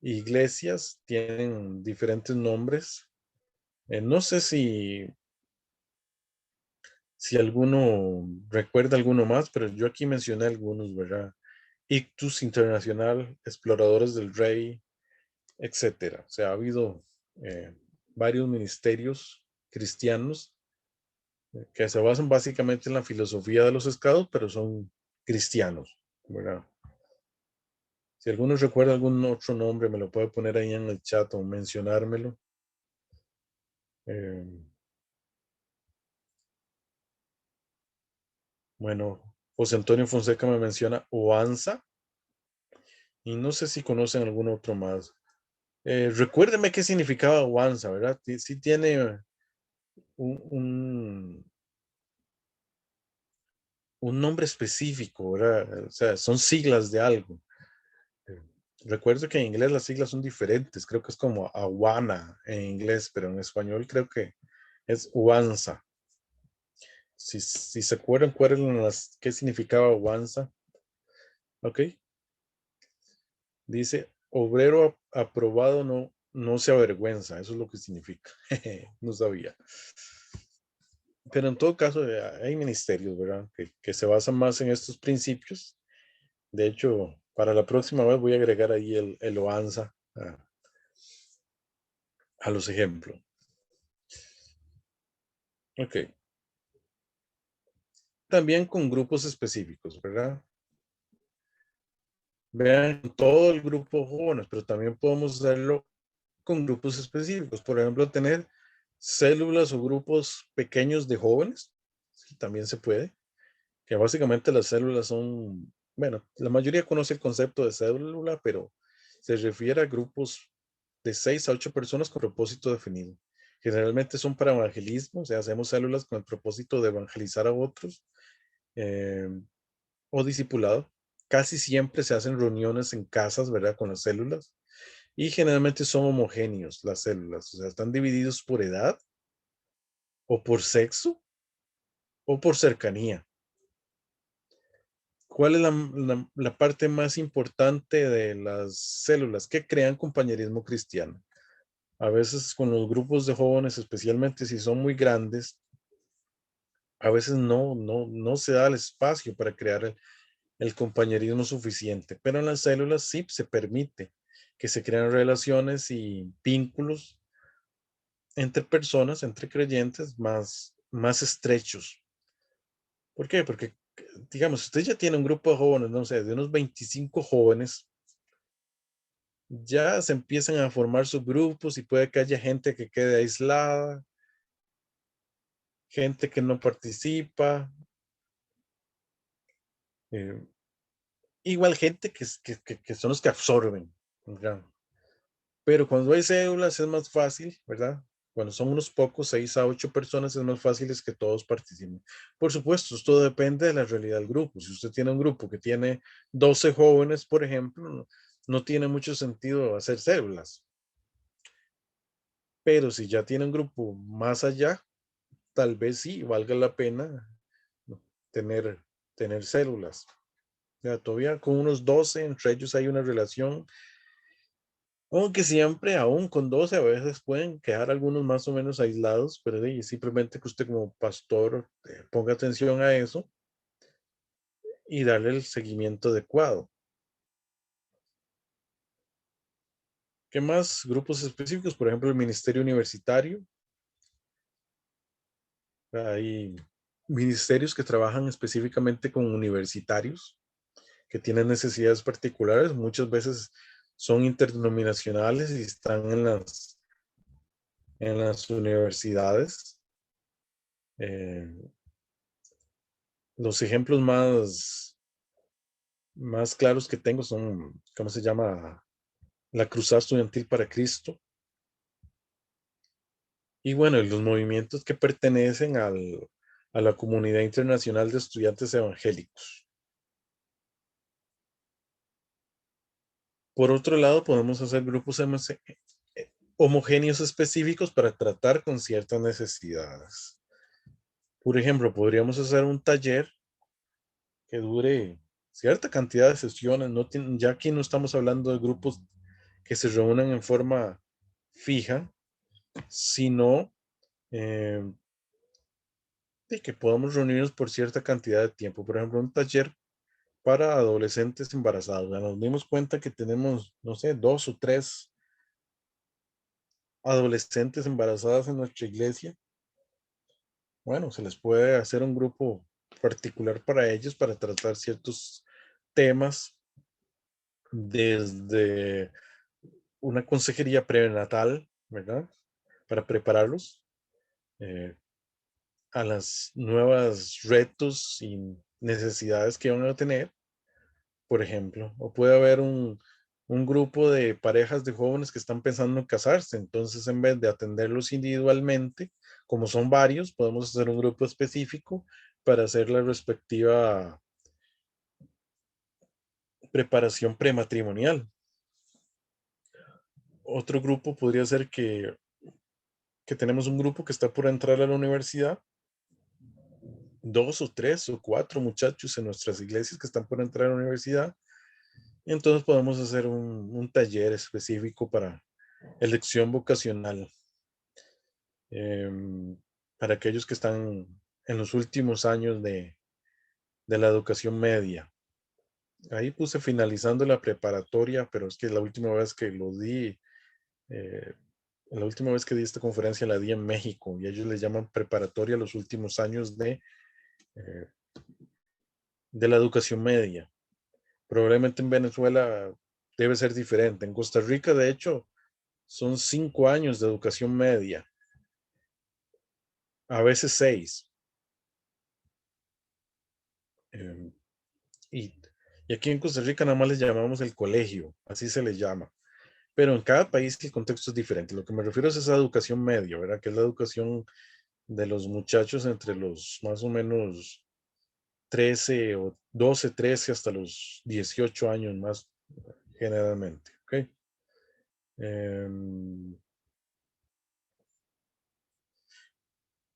iglesias tienen diferentes nombres. No sé si alguno recuerda alguno más, pero yo aquí mencioné algunos, ¿verdad? Ictus Internacional, Exploradores del Rey, etcétera. O sea, ha habido varios ministerios cristianos que se basan básicamente en la filosofía de los scouts, pero son cristianos, ¿verdad? Si alguno recuerda algún otro nombre, me lo puede poner ahí en el chat o mencionármelo. Eh, bueno, José Antonio Fonseca me menciona OANSA y no sé si conocen algún otro más. Recuérdeme qué significaba OANSA, ¿verdad? Sí tiene un, un nombre específico, ¿verdad? O sea, son siglas de algo. Recuerdo que en inglés las siglas son diferentes, creo que es como Awana en inglés, pero en español creo que es Uanza. Si se acuerdan, qué significaba Uanza. Ok. Dice, obrero aprobado no se avergüenza, eso es lo que significa. No sabía. Pero en todo caso, hay ministerios, ¿verdad? Que se basan más en estos principios. De hecho, para la próxima vez voy a agregar ahí el OANSA a los ejemplos. Ok. También con grupos específicos, ¿verdad? Vean todo el grupo jóvenes, pero también podemos hacerlo con grupos específicos. Por ejemplo, tener células o grupos pequeños de jóvenes, sí, también se puede. Que básicamente las células son, bueno, la mayoría conoce el concepto de célula, pero se refiere a grupos de 6 a 8 personas con propósito definido. Generalmente son para evangelismo, o sea, hacemos células con el propósito de evangelizar a otros o discipulado. Casi siempre se hacen reuniones en casas, ¿verdad? Con las células. y generalmente son homogéneos las células, o sea, están divididos por edad o por sexo o por cercanía. ¿Cuál es la parte más importante de las células que crean compañerismo cristiano? A veces con los grupos de jóvenes, especialmente si son muy grandes, a veces no se da el espacio para crear el compañerismo suficiente, pero en las células sí se permite que se crean relaciones y vínculos entre personas, entre creyentes más estrechos. ¿Por qué? Porque, digamos, usted ya tiene un grupo de jóvenes, no sé, de unos 25 jóvenes, ya se empiezan a formar subgrupos y puede que haya gente que quede aislada, gente que no participa, eh, igual gente que son los que absorben, ¿verdad? Pero cuando hay células es más fácil, ¿verdad? Cuando son unos pocos, 6 a 8 personas, es más fácil es que todos participen. Por supuesto, esto depende de la realidad del grupo. Si usted tiene un grupo que tiene 12 jóvenes, por ejemplo, no tiene mucho sentido hacer células. Pero si ya tiene un grupo más allá, tal vez sí valga la pena, ¿no?, tener, tener células. O sea, todavía con unos 12, entre ellos hay una relación. Aunque siempre, aún con 12, a veces pueden quedar algunos más o menos aislados, pero simplemente que usted como pastor ponga atención a eso y darle el seguimiento adecuado. ¿Qué más? Grupos específicos, por ejemplo, el ministerio universitario. Hay ministerios que trabajan específicamente con universitarios que tienen necesidades particulares. Muchas veces son interdenominacionales y están en las universidades. Eh, los ejemplos más claros que tengo son, ¿cómo se llama? La Cruzada Estudiantil para Cristo. Y bueno, los movimientos que pertenecen a la comunidad internacional de estudiantes evangélicos. Por otro lado, podemos hacer grupos homogéneos específicos para tratar con ciertas necesidades. Por ejemplo, podríamos hacer un taller que dure cierta cantidad de sesiones. Ya aquí no estamos hablando de grupos que se reúnan en forma fija, sino eh, de que podamos reunirnos por cierta cantidad de tiempo. Por ejemplo, un taller para adolescentes embarazados. Ya nos dimos cuenta que tenemos, no sé, 2 o 3 adolescentes embarazadas en nuestra iglesia. Bueno, se les puede hacer un grupo particular para ellos para tratar ciertos temas desde una consejería prenatal, ¿verdad? Para prepararlos eh, a las nuevas retos y necesidades que van a tener, por ejemplo. O puede haber un grupo de parejas de jóvenes que están pensando en casarse. Entonces, en vez de atenderlos individualmente, como son varios, podemos hacer un grupo específico para hacer la respectiva preparación prematrimonial. Otro grupo podría ser que tenemos un grupo que está por entrar a la universidad, 2 o 3 o 4 muchachos en nuestras iglesias que están por entrar a la universidad. Y entonces podemos hacer un taller específico para elección vocacional, para aquellos que están en los últimos años de la educación media. Ahí puse finalizando la preparatoria, pero es que la última vez que lo di, la última vez que di esta conferencia la di en México y ellos le llaman preparatoria los últimos años eh, de la educación media. Probablemente en Venezuela debe ser diferente. En Costa Rica, de hecho, son 5 años de educación media, a veces 6. Eh, y, y aquí en Costa Rica nada más les llamamos el colegio, así se les llama. Pero en cada país el contexto es diferente. Lo que me refiero es a esa educación media, ¿verdad? Que es la educación de los muchachos entre los más o menos 13 o 12, 13 hasta los 18 años más generalmente, ¿ok?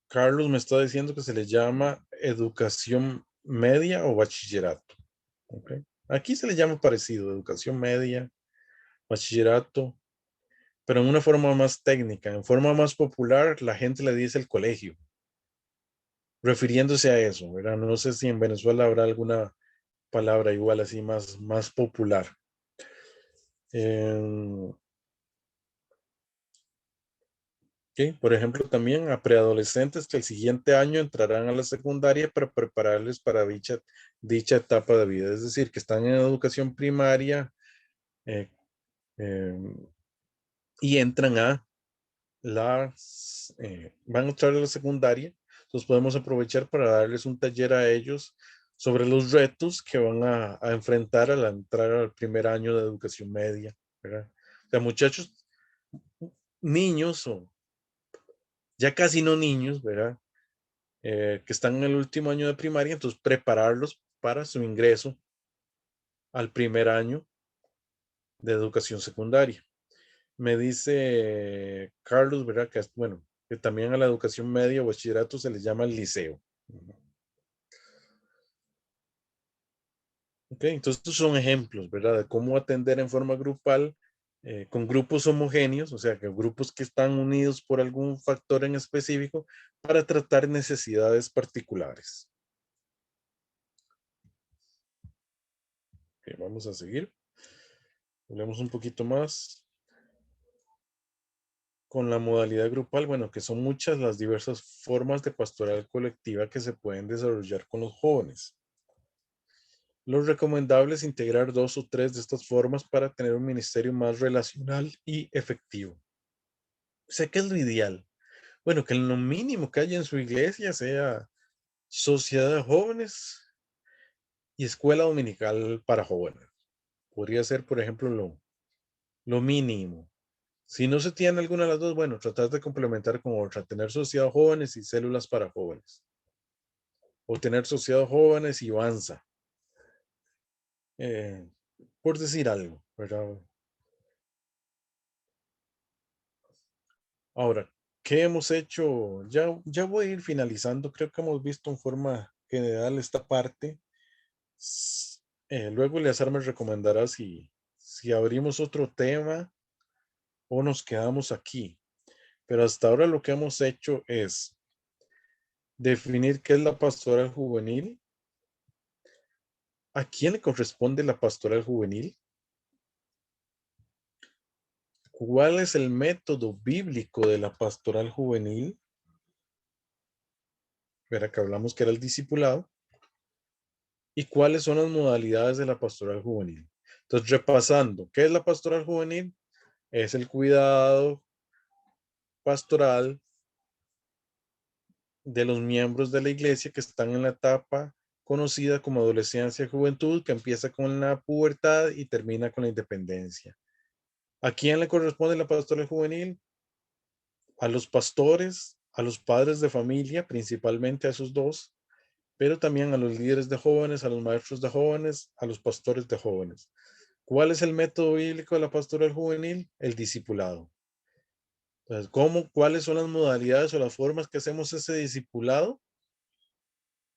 Carlos me está diciendo que se le llama educación media o bachillerato. ¿Okay? Aquí se le llama parecido, educación media, bachillerato, pero en una forma más técnica, en forma más popular, la gente le dice el colegio, refiriéndose a eso, ¿verdad? No sé si en Venezuela habrá alguna palabra igual así más popular. Okay. Por ejemplo, también a preadolescentes que el siguiente año entrarán a la secundaria para prepararles para dicha etapa de vida. Es decir, que están en educación primaria eh, y entran a van a entrar a la secundaria. Entonces podemos aprovechar para darles un taller a ellos sobre los retos que van a enfrentar al entrar al primer año de educación media, ¿verdad? O sea, muchachos, niños o ya casi no niños, ¿verdad? Que están en el último año de primaria, entonces prepararlos para su ingreso al primer año de educación secundaria. Me dice Carlos, ¿verdad? Que, bueno, que también a la educación media o bachillerato se le llama el liceo. Ok, entonces estos son ejemplos, ¿verdad? De cómo atender en forma grupal con grupos homogéneos, o sea, que grupos que están unidos por algún factor en específico para tratar necesidades particulares. Okay, vamos a seguir. Hablemos un poquito más con la modalidad grupal, bueno, que son muchas las diversas formas de pastoral colectiva que se pueden desarrollar con los jóvenes. Lo recomendable es integrar 2 o 3 de estas formas para tener un ministerio más relacional y efectivo. Sé que es lo ideal. Bueno, que lo mínimo que haya en su iglesia sea sociedad de jóvenes y escuela dominical para jóvenes. Podría ser, por ejemplo, lo mínimo. Si no se tiene alguna de las dos, bueno, tratar de complementar con otra, tener sociedad de jóvenes y células para jóvenes. O tener sociedad de jóvenes y avanza. Por decir algo, ¿verdad? Ahora, ¿qué hemos hecho? Ya voy a ir finalizando. Creo que hemos visto en forma general esta parte. Luego Eleazar me recomendará si abrimos otro tema o nos quedamos aquí. Pero hasta ahora lo que hemos hecho es definir qué es la pastoral juvenil, a quién le corresponde la pastoral juvenil, cuál es el método bíblico de la pastoral juvenil, verá que hablamos que era el discipulado, y cuáles son las modalidades de la pastoral juvenil. Entonces, repasando, ¿qué es la pastoral juvenil? Es el cuidado pastoral de los miembros de la iglesia que están en la etapa conocida como adolescencia y juventud, que empieza con la pubertad y termina con la independencia. ¿A quién le corresponde la pastoral juvenil? A los pastores, a los padres de familia, principalmente a esos dos, pero también a los líderes de jóvenes, a los maestros de jóvenes, a los pastores de jóvenes. ¿Cuál es el método bíblico de la pastoral juvenil? El discipulado. Entonces, ¿cuáles son las modalidades o las formas que hacemos ese discipulado?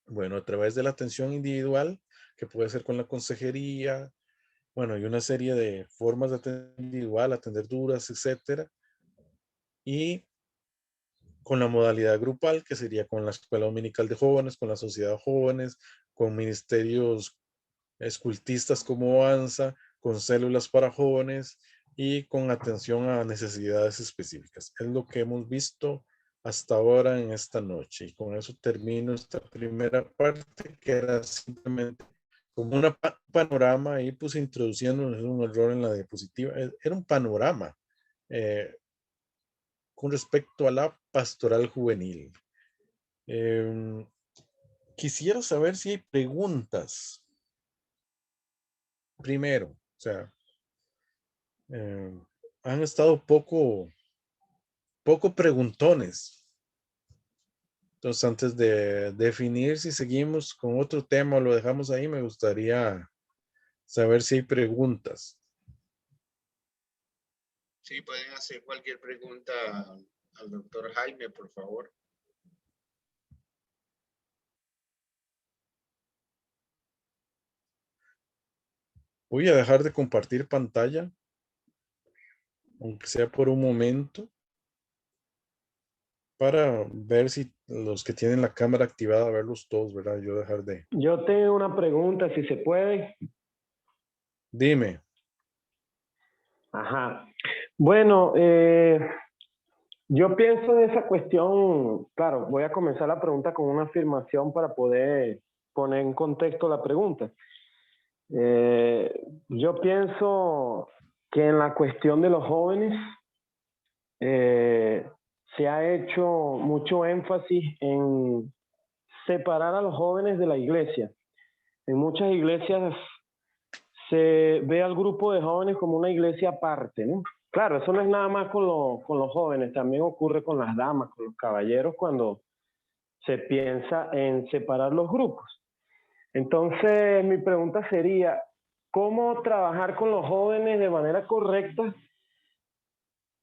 Bueno, a través de la atención individual, que puede ser con la consejería, bueno, hay una serie de formas de atender individual, atender dudas, etcétera. Y con la modalidad grupal, que sería con la Escuela Dominical de Jóvenes, con la Sociedad de Jóvenes, con ministerios escultistas como ANSA, con células para jóvenes y con atención a necesidades específicas. Es lo que hemos visto hasta ahora en esta noche. Y con eso termino esta primera parte, que era simplemente como un panorama, y pues introduciendo un error en la diapositiva. Era un panorama con respecto a la pastoral juvenil. Quisiera saber si hay preguntas. Primero, o sea, han estado poco preguntones. Entonces, antes de definir si seguimos con otro tema o lo dejamos ahí, me gustaría saber si hay preguntas. Sí, pueden hacer cualquier pregunta al doctor Jaime, por favor. Voy a dejar de compartir pantalla, aunque sea por un momento, para ver si los que tienen la cámara activada, verlos todos, ¿verdad? Yo dejar de... Yo tengo una pregunta, si se puede. Dime. Ajá. Bueno, yo pienso en esa cuestión, claro, voy a comenzar la pregunta con una afirmación para poder poner en contexto la pregunta. Yo pienso que en la cuestión de los jóvenes se ha hecho mucho énfasis en separar a los jóvenes de la iglesia. En muchas iglesias se ve al grupo de jóvenes como una iglesia aparte, ¿no? Claro, eso no es nada más con los jóvenes, también ocurre con las damas, con los caballeros, cuando se piensa en separar los grupos. Entonces, mi pregunta sería, ¿cómo trabajar con los jóvenes de manera correcta,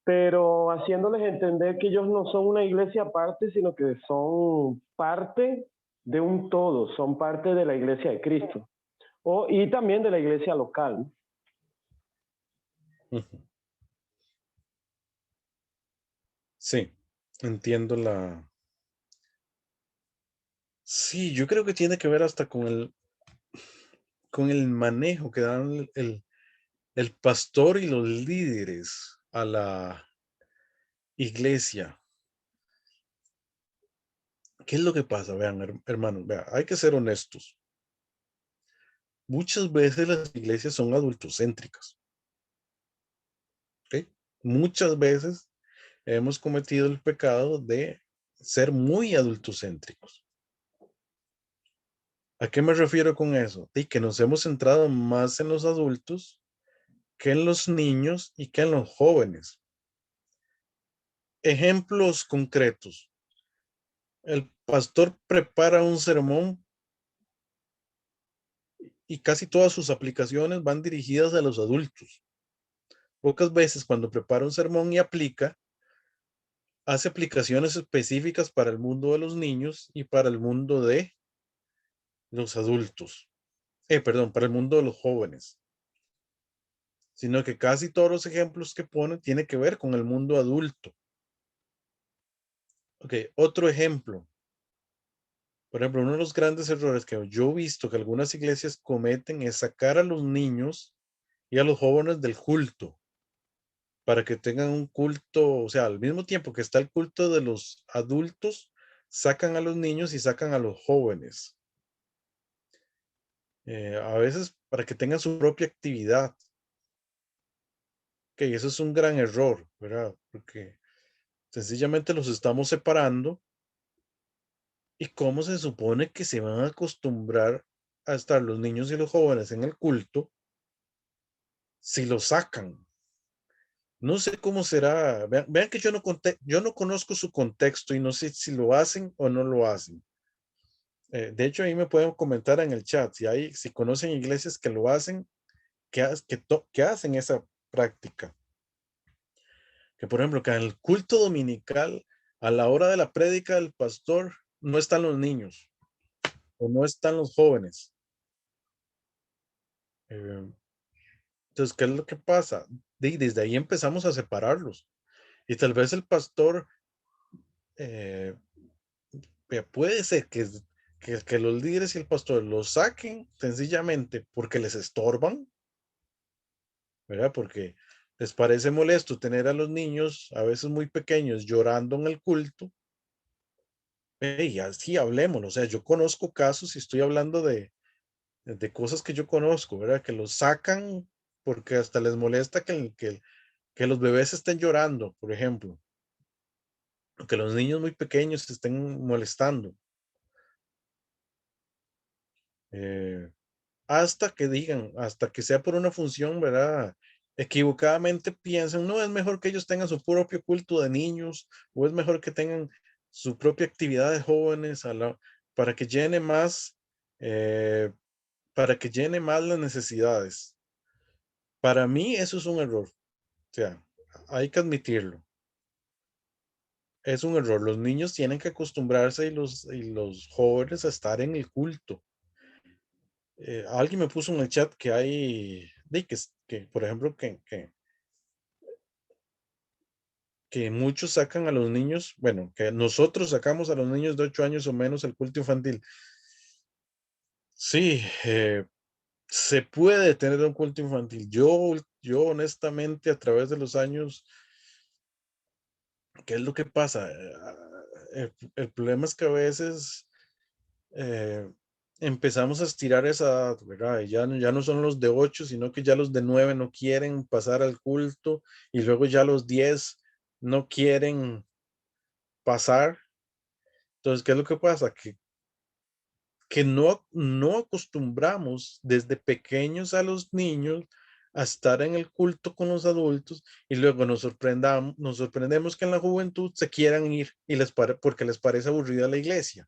pero haciéndoles entender que ellos no son una iglesia aparte, sino que son parte de un todo, son parte de la iglesia de Cristo? Y también de la iglesia local, ¿no? Sí, entiendo la... Sí, yo creo que tiene que ver hasta con el manejo que dan el pastor y los líderes a la iglesia. ¿Qué es lo que pasa? Vean, hermanos, vean, hay que ser honestos. Muchas veces las iglesias son adultocéntricas. ¿Ok? Muchas veces hemos cometido el pecado de ser muy adultocéntricos. ¿A qué me refiero con eso? De que nos hemos centrado más en los adultos que en los niños y que en los jóvenes. Ejemplos concretos. El pastor prepara un sermón y casi todas sus aplicaciones van dirigidas a los adultos. Pocas veces cuando prepara un sermón y aplica, hace aplicaciones específicas para el mundo de los niños y para el mundo de los adultos. Perdón, para el mundo de los jóvenes. Sino que casi todos los ejemplos que pone tienen que ver con el mundo adulto. Ok, otro ejemplo. Por ejemplo, uno de los grandes errores que yo he visto que algunas iglesias cometen es sacar a los niños y a los jóvenes del culto para que tengan un culto, o sea, al mismo tiempo que está el culto de los adultos, sacan a los niños y sacan a los jóvenes. A veces para que tengan su propia actividad. Ok, eso es un gran error, ¿verdad? Porque sencillamente los estamos separando. ¿Y cómo se supone que se van a acostumbrar a estar los niños y los jóvenes en el culto si los sacan? No sé cómo será. Vean que yo no conozco su contexto y no sé si lo hacen o no lo hacen. De hecho, ahí me pueden comentar en el chat si conocen iglesias que lo hacen, que hacen esa práctica. Que por ejemplo, que en el culto dominical, a la hora de la prédica del pastor, no están los niños o no están los jóvenes. Entonces, ¿qué es lo que pasa? Desde ahí empezamos a separarlos. Y tal vez el pastor eh, puede ser que los líderes y el pastor los saquen sencillamente porque les estorban, ¿verdad? Porque les parece molesto tener a los niños, a veces muy pequeños, llorando en el culto. Y así hablemos, o sea, yo conozco casos y estoy hablando de cosas que yo conozco, ¿verdad? Que los sacan porque hasta les molesta que los bebés estén llorando, por ejemplo. Que los niños muy pequeños se estén molestando. Hasta que digan, hasta que sea por una función, ¿verdad? Equivocadamente piensan, no, es mejor que ellos tengan su propio culto de niños o es mejor que tengan su propia actividad de jóvenes para que llene más, eh, para que llene más las necesidades. Para mí eso es un error. O sea, hay que admitirlo. Es un error. Los niños tienen que acostumbrarse y los jóvenes a estar en el culto. Alguien me puso en el chat que hay, que por ejemplo, que muchos sacan a los niños, bueno, que nosotros sacamos a los niños de 8 años o menos al culto infantil. Sí, se puede tener un culto infantil. Yo honestamente, a través de los años, ¿qué es lo que pasa? El problema es que a veces empezamos a estirar esa edad, ¿verdad? Y ya no son los de 8, sino que ya los de 9 no quieren pasar al culto y luego ya los 10 no quieren pasar. Entonces, ¿qué es lo que pasa? Que no acostumbramos desde pequeños a los niños a estar en el culto con los adultos y luego nos sorprendemos que en la juventud se quieran ir y porque les parece aburrida la iglesia,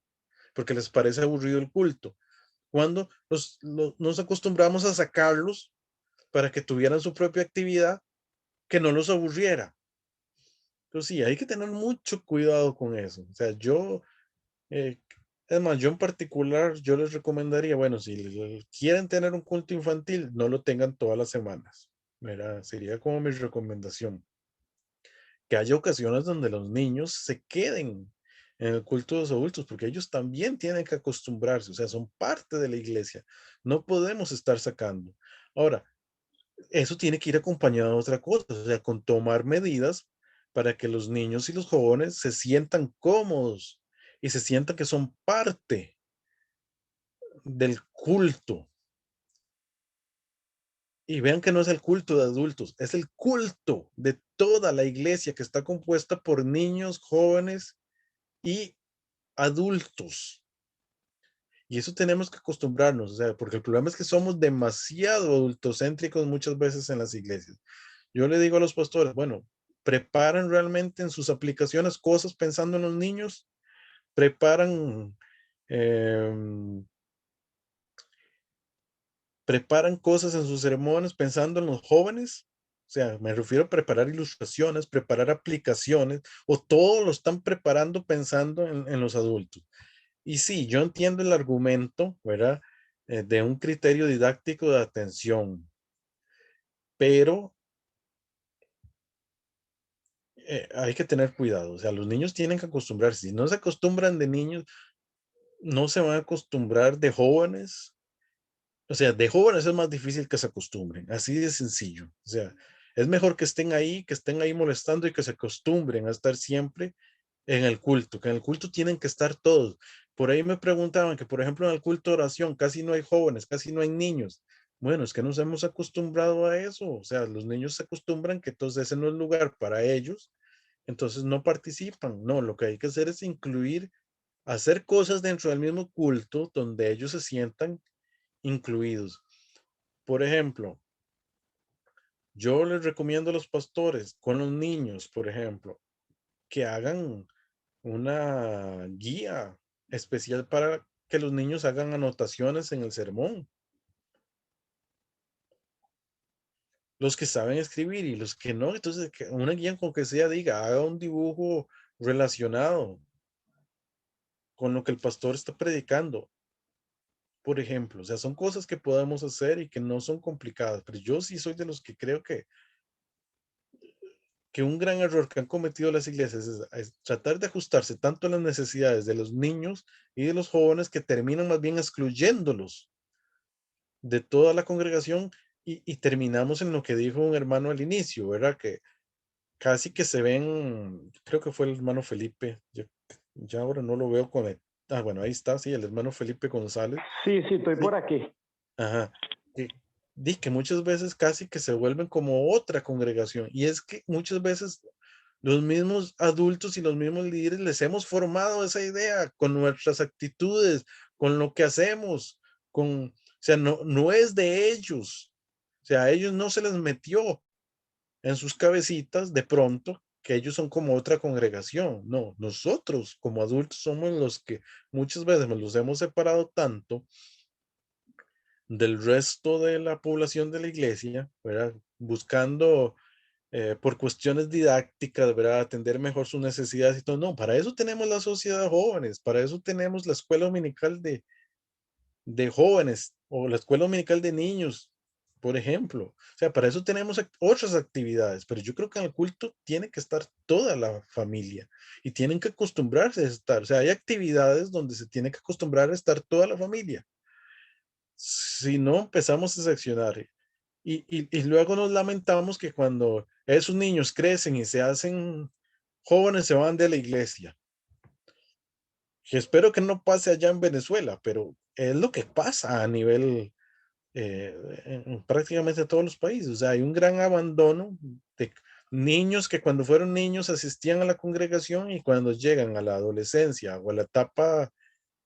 porque les parece aburrido el culto. Cuando nos acostumbramos a sacarlos para que tuvieran su propia actividad que no los aburriera. Entonces sí, hay que tener mucho cuidado con eso. O sea, eh, es más, yo en particular, yo les recomendaría, bueno, si quieren tener un culto infantil, no lo tengan todas las semanas. ¿Verdad? Sería como mi recomendación. Que haya ocasiones donde los niños se queden en el culto de los adultos, porque ellos también tienen que acostumbrarse, o sea, son parte de la iglesia. No podemos estar sacando. Ahora, eso tiene que ir acompañado de otra cosa, o sea, con tomar medidas para que los niños y los jóvenes se sientan cómodos y se sientan que son parte del culto. Y vean que no es el culto de adultos, es el culto de toda la iglesia que está compuesta por niños, jóvenes y adultos. Y eso tenemos que acostumbrarnos, o sea, porque el problema es que somos demasiado adultocéntricos muchas veces en las iglesias. Yo le digo a los pastores, bueno, preparan realmente en sus aplicaciones cosas pensando en los niños, preparan, em, preparan cosas en sus sermones pensando en los jóvenes. O sea, me refiero a preparar ilustraciones, preparar aplicaciones, o todo lo están preparando pensando en los adultos. Y sí, yo entiendo el argumento, ¿verdad? De un criterio didáctico de atención, pero hay que tener cuidado. O sea, los niños tienen que acostumbrarse. Si no se acostumbran de niños, no se van a acostumbrar de jóvenes. O sea, de jóvenes es más difícil que se acostumbren. Así de sencillo. O sea, es mejor que estén ahí molestando y que se acostumbren a estar siempre en el culto, que en el culto tienen que estar todos. Por ahí me preguntaban que, por ejemplo, en el culto de oración casi no hay jóvenes, casi no hay niños. Bueno, es que nos hemos acostumbrado a eso. O sea, los niños se acostumbran que entonces ese no es lugar para ellos, entonces no participan. No, lo que hay que hacer es incluir, hacer cosas dentro del mismo culto donde ellos se sientan incluidos. Por ejemplo, yo les recomiendo a los pastores con los niños, por ejemplo, que hagan una guía especial para que los niños hagan anotaciones en el sermón. Los que saben escribir y los que no, entonces una guía con que sea diga, haga un dibujo relacionado con lo que el pastor está predicando. Por ejemplo, o sea, son cosas que podemos hacer y que no son complicadas, pero yo sí soy de los que creo que un gran error que han cometido las iglesias es tratar de ajustarse tanto a las necesidades de los niños y de los jóvenes que terminan más bien excluyéndolos de toda la congregación y terminamos en lo que dijo un hermano al inicio, ¿verdad? Que casi que se ven, creo que fue el hermano Felipe, ya ahora no lo veo con el, bueno, ahí está, sí, el hermano Felipe González. Sí, sí, estoy Sí, por aquí. ajá. Que muchas veces casi que se vuelven como otra congregación. Y es que muchas veces los mismos adultos y los mismos líderes les hemos formado esa idea con nuestras actitudes, con lo que hacemos, o sea, no es de ellos. O sea, a ellos no se les metió en sus cabecitas de pronto que ellos son como otra congregación. No, nosotros como adultos somos los que muchas veces nos los hemos separado tanto del resto de la población de la iglesia, ¿verdad? Buscando por cuestiones didácticas, ¿verdad? Atender mejor sus necesidades y todo. No, para eso tenemos la sociedad de jóvenes, para eso tenemos la escuela dominical de jóvenes o la escuela dominical de niños, por ejemplo. O sea, para eso tenemos otras actividades, pero yo creo que en el culto tiene que estar toda la familia y tienen que acostumbrarse a estar. O sea, hay actividades donde se tiene que acostumbrar a estar toda la familia. Si no, empezamos a seccionar. Y luego nos lamentamos que cuando esos niños crecen y se hacen jóvenes, se van de la iglesia. Que espero que no pase allá en Venezuela, pero es lo que pasa a nivel en prácticamente todos los países. O sea, hay un gran abandono de niños que cuando fueron niños asistían a la congregación y cuando llegan a la adolescencia o a la etapa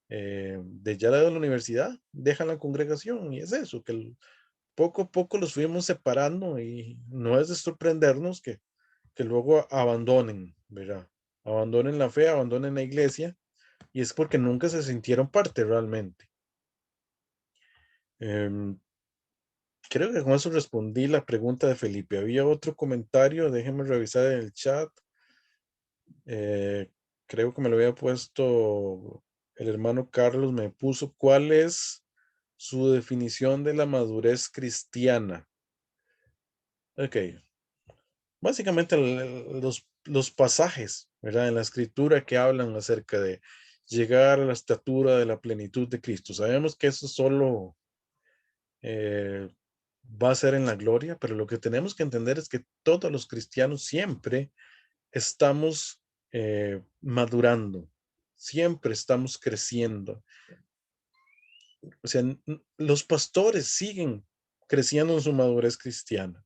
de ya de la universidad, dejan la congregación. Y es eso, que poco a poco los fuimos separando y no es de sorprendernos que luego abandonen, ¿verdad? Abandonen la fe, abandonen la iglesia y es porque nunca se sintieron parte realmente. Em, Creo que con eso respondí la pregunta de Felipe. Había otro comentario, déjenme revisar en el chat. Eh, Creo que me lo había puesto el hermano Carlos, me puso cuál es su definición de la madurez cristiana. Ok, básicamente los pasajes, ¿verdad? En la escritura que hablan acerca de llegar a la estatura de la plenitud de Cristo. Sabemos que eso solo eh, va a ser en la gloria, pero lo que tenemos que entender es que todos los cristianos siempre estamos madurando, siempre estamos creciendo. O sea, los pastores siguen creciendo en su madurez cristiana.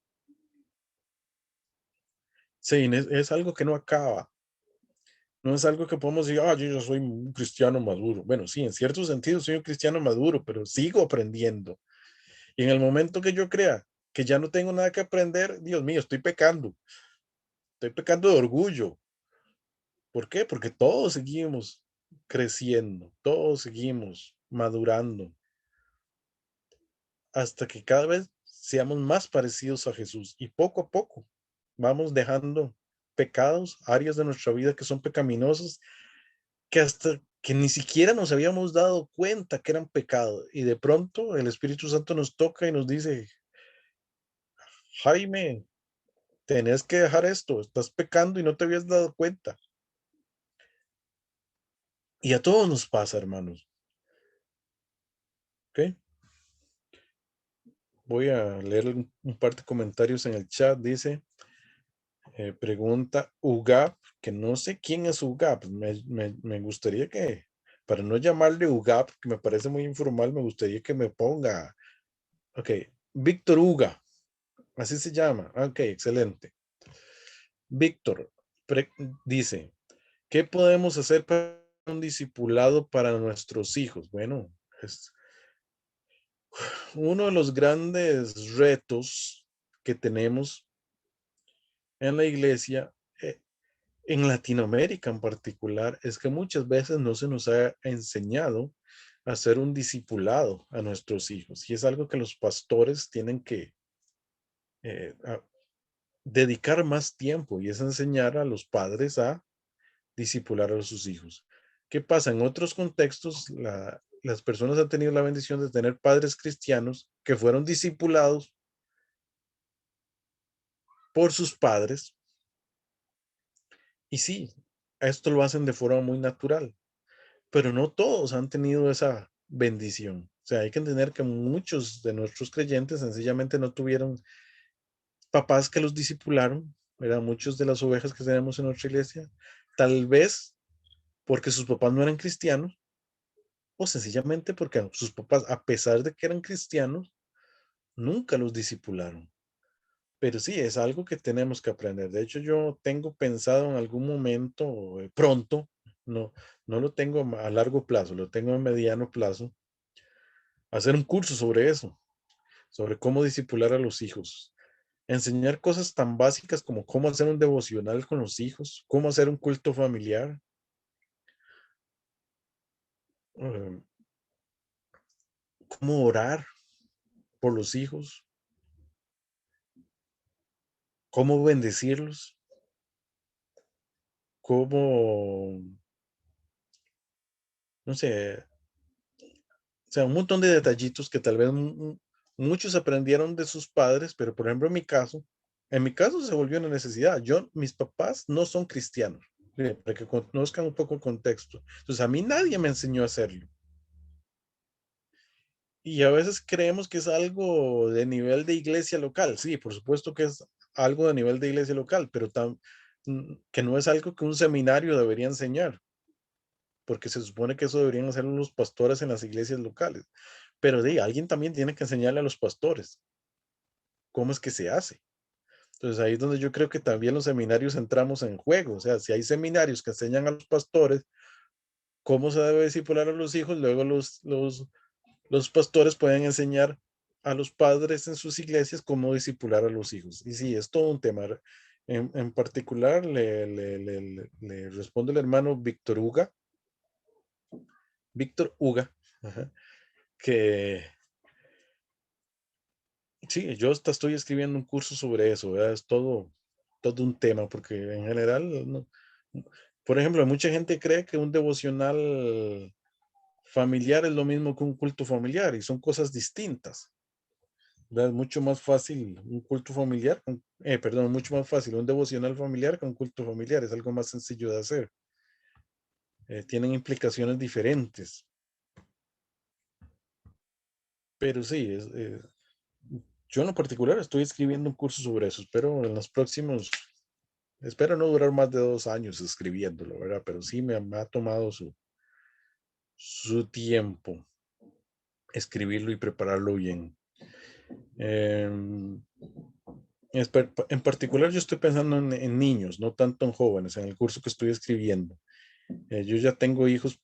Sí, es algo que no acaba. No es algo que podemos decir, ah, yo soy un cristiano maduro. Bueno, sí, en cierto sentido soy un cristiano maduro, pero sigo aprendiendo. Y en el momento que yo crea que ya no tengo nada que aprender, Dios mío, estoy pecando. Estoy pecando de orgullo. ¿Por qué? Porque todos seguimos creciendo, todos seguimos madurando hasta que cada vez seamos más parecidos a Jesús. Y poco a poco vamos dejando pecados, áreas de nuestra vida que son pecaminosas, que hasta que ni siquiera nos habíamos dado cuenta que eran pecado. Y de pronto el Espíritu Santo nos toca y nos dice, Jaime, tenés que dejar esto, estás pecando y no te habías dado cuenta. Y a todos nos pasa, hermanos. ¿Ok? Voy a leer un par de comentarios en el chat. Dice, pregunta UGAP, que no sé quién es UGAP. Me gustaría que, para no llamarle UGAP, que me parece muy informal, me gustaría que me ponga, ok, Víctor Uga, así se llama. Ok, excelente. Víctor dice, ¿qué podemos hacer para un discipulado para nuestros hijos? Bueno, es uno de los grandes retos que tenemos en la iglesia, en Latinoamérica en particular, es que muchas veces no se nos ha enseñado a hacer un discipulado a nuestros hijos. Y es algo que los pastores tienen que dedicar más tiempo y es enseñar a los padres a discipular a sus hijos. ¿Qué pasa? En otros contextos, las personas han tenido la bendición de tener padres cristianos que fueron discipulados por sus padres. Y sí, esto lo hacen de forma muy natural, pero no todos han tenido esa bendición. O sea, hay que entender que muchos de nuestros creyentes sencillamente no tuvieron papás que los discipularon, eran muchos de las ovejas que tenemos en nuestra iglesia, tal vez porque sus papás no eran cristianos o sencillamente porque sus papás, a pesar de que eran cristianos, nunca los discipularon. Pero sí, es algo que tenemos que aprender. De hecho, yo tengo pensado en algún momento, pronto, no, no lo tengo a largo plazo, lo tengo a mediano plazo, hacer un curso sobre eso, sobre cómo discipular a los hijos. Enseñar cosas tan básicas como cómo hacer un devocional con los hijos, cómo hacer un culto familiar, eh, cómo orar por los hijos. cómo bendecirlos, cómo, no sé, o sea, un montón de detallitos que tal vez muchos aprendieron de sus padres, pero por ejemplo en mi caso se volvió una necesidad. Mis papás no son cristianos, para que conozcan un poco el contexto. Entonces a mí nadie me enseñó a hacerlo. Y a veces creemos que es algo de nivel de iglesia local. Sí, por supuesto que es algo de nivel de iglesia local, pero que no es algo que un seminario debería enseñar, porque se supone que eso deberían hacer los pastores en las iglesias locales. Pero alguien también tiene que enseñarle a los pastores cómo es que se hace. Entonces ahí es donde yo creo que también los seminarios entramos en juego. O sea, si hay seminarios que enseñan a los pastores cómo se debe discipular a los hijos, luego los pastores pueden enseñar a los padres en sus iglesias cómo discipular a los hijos. Y sí, es todo un tema. En particular, le responde el hermano Víctor Uga, ajá, que sí, yo hasta estoy escribiendo un curso sobre eso, ¿verdad? Es todo un tema, porque en general, por ejemplo, mucha gente cree que un devocional familiar es lo mismo que un culto familiar y son cosas distintas. ¿Verdad? Es mucho más fácil un culto familiar, perdón, mucho más fácil un devocional familiar que un culto familiar, es algo más sencillo de hacer. Tienen implicaciones diferentes, pero sí, yo en lo particular estoy escribiendo un curso sobre eso, espero no durar más de 2 años escribiéndolo, ¿verdad? Pero sí me ha tomado su tiempo escribirlo y prepararlo bien. Em, en particular, yo estoy pensando en niños, no tanto en jóvenes, en el curso que estoy escribiendo. Yo ya tengo hijos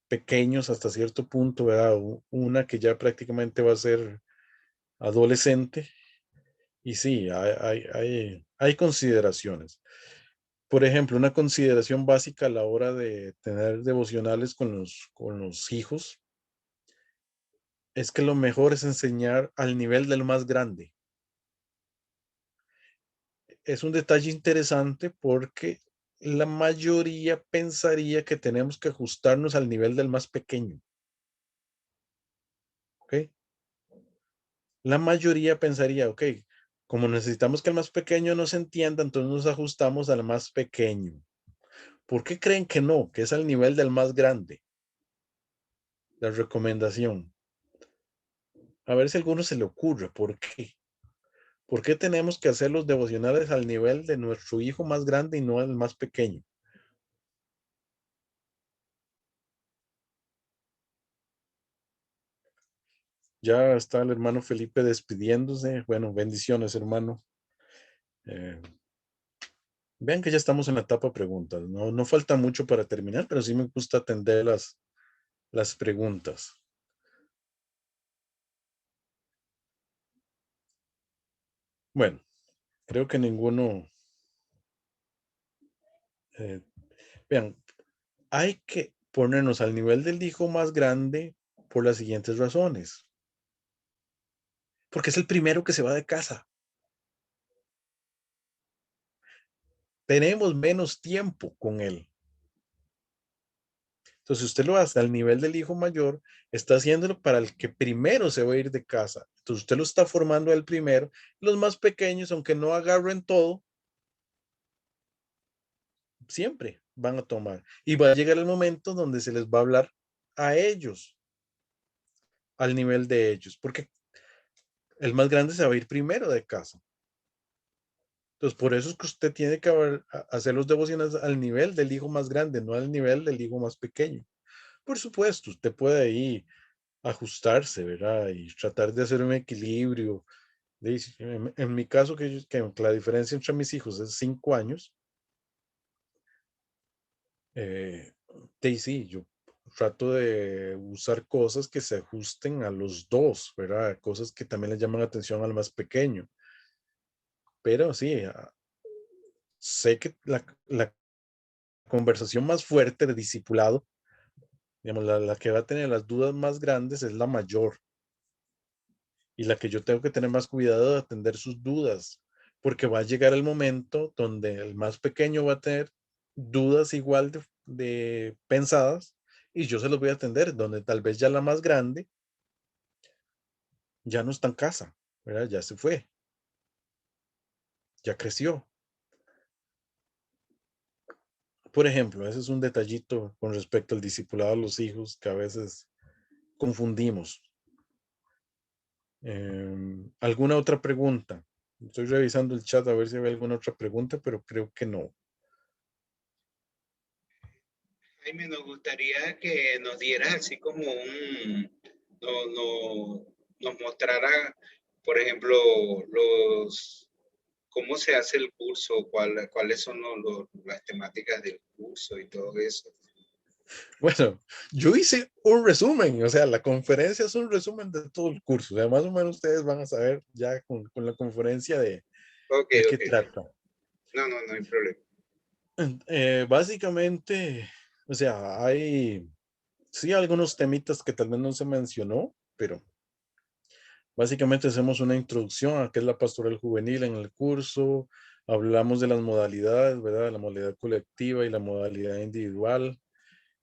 pequeños hasta cierto punto, ¿verdad? Una que ya prácticamente va a ser adolescente. Y sí, hay consideraciones. Por ejemplo, una consideración básica a la hora de tener devocionales con los hijos es que lo mejor es enseñar al nivel del más grande. Es un detalle interesante porque la mayoría pensaría que tenemos que ajustarnos al nivel del más pequeño. ¿Ok? La mayoría pensaría, ok, como necesitamos que el más pequeño nos entienda, entonces nos ajustamos al más pequeño. ¿Por qué creen que no? Que es al nivel del más grande. La recomendación. A ver si a alguno se le ocurre. ¿Por qué? ¿Por qué tenemos que hacer los devocionales al nivel de nuestro hijo más grande y no al más pequeño? Ya está el hermano Felipe despidiéndose. Bueno, bendiciones, hermano. Eh, Vean que ya estamos en la etapa preguntas. No falta mucho para terminar, pero sí me gusta atender las preguntas. Bueno, creo que ninguno. eh, Vean, hay que ponernos al nivel del hijo más grande por las siguientes razones. Porque es el primero que se va de casa. Tenemos menos tiempo con él. Entonces, si usted lo hace al nivel del hijo mayor, está haciéndolo para el que primero se va a ir de casa. Entonces, usted lo está formando al primero. Los más pequeños, aunque no agarren todo, siempre van a tomar. Y va a llegar el momento donde se les va a hablar a ellos, al nivel de ellos, porque el más grande se va a ir primero de casa. Entonces, por eso es que usted tiene que hacer los devociones al nivel del hijo más grande, no al nivel del hijo más pequeño. Por supuesto, usted puede ahí ajustarse, ¿verdad? Y tratar de hacer un equilibrio. En mi caso, que la diferencia entre mis hijos es 5 años, sí, yo trato de usar cosas que se ajusten a los dos, ¿verdad? Cosas que también le llaman la atención al más pequeño. Pero sí, sé que la conversación más fuerte de discipulado, digamos, la que va a tener las dudas más grandes es la mayor. Y la que yo tengo que tener más cuidado de atender sus dudas porque va a llegar el momento donde el más pequeño va a tener dudas igual de pensadas y yo se los voy a atender, donde tal vez ya la más grande ya no está en casa, ¿verdad? Ya se fue, ya creció. Por ejemplo, ese es un detallito con respecto al discipulado de los hijos que a veces confundimos. ¿Alguna otra pregunta? Estoy revisando el chat a ver si hay alguna otra pregunta, pero creo que no. Jaime, nos gustaría que nos dieras así como nos mostrara, por ejemplo, cómo se hace el curso, cuáles son las temáticas del curso y todo eso. Bueno, yo hice un resumen, o sea, la conferencia es un resumen de todo el curso. O sea, más o menos ustedes van a saber ya con la conferencia Ok, de qué ok. trata. No hay problema. Básicamente, o sea, hay, sí, algunos temitas que tal vez no se mencionó, pero básicamente hacemos una introducción a qué es la pastoral juvenil en el curso, hablamos de las modalidades, ¿verdad? La modalidad colectiva y la modalidad individual,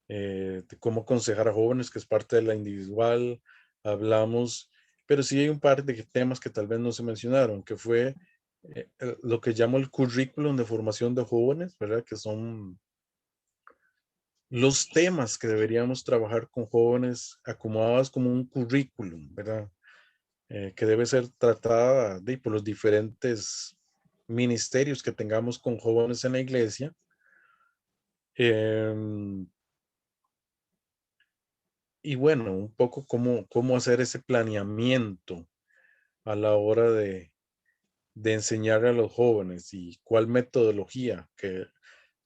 de cómo aconsejar a jóvenes, que es parte de la individual, hablamos, pero sí hay un par de temas que tal vez no se mencionaron, que fue lo que llamo el currículum de formación de jóvenes, ¿verdad? Que son los temas que deberíamos trabajar con jóvenes acomodados como un currículum, ¿verdad? Que debe ser tratada por los diferentes ministerios que tengamos con jóvenes en la iglesia. Y bueno, un poco cómo hacer ese planeamiento a la hora de enseñar a los jóvenes y cuál metodología que,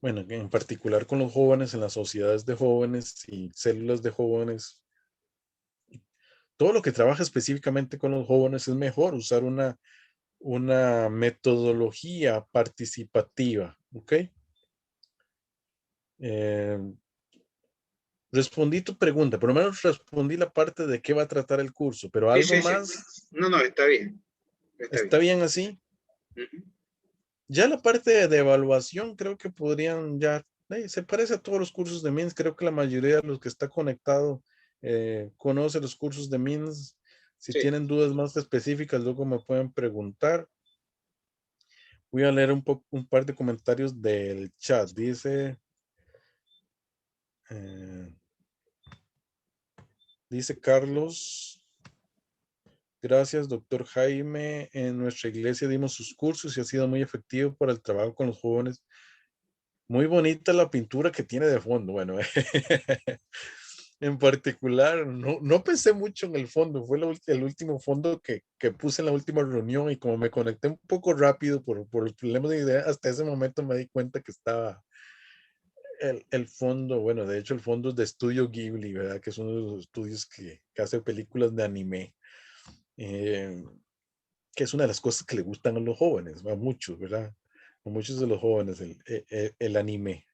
bueno, en particular con los jóvenes en las sociedades de jóvenes y células de jóvenes, todo lo que trabaja específicamente con los jóvenes es mejor usar una metodología participativa, ¿ok? Eh, respondí tu pregunta, por lo menos respondí la parte de qué va a tratar el curso, pero Sí, algo sí, sí. más, No, está bien. Está ¿está bien. bien así? Ujú. Ya la parte de evaluación creo que podrían ya, se parece a todos los cursos de MINS, creo que la mayoría de los que está conectado conoce los cursos de MINS. Si Sí. tienen dudas más específicas, luego me pueden preguntar. Voy a leer un par de comentarios del chat. Eh, dice Carlos, gracias, doctor Jaime. En nuestra iglesia dimos sus cursos y ha sido muy efectivo para el trabajo con los jóvenes. Muy bonita la pintura que tiene de fondo. Bueno, en particular, no pensé mucho en el fondo. Fue el último fondo que puse en la última reunión y como me conecté un poco rápido por los problemas de idea, hasta ese momento me di cuenta que estaba el fondo, bueno, de hecho el fondo es de Estudio Ghibli, ¿verdad? Que es uno de los estudios que hace películas de anime, eh, que es una de las cosas que le gustan a los jóvenes, a muchos, ¿verdad? A muchos de los jóvenes, el anime.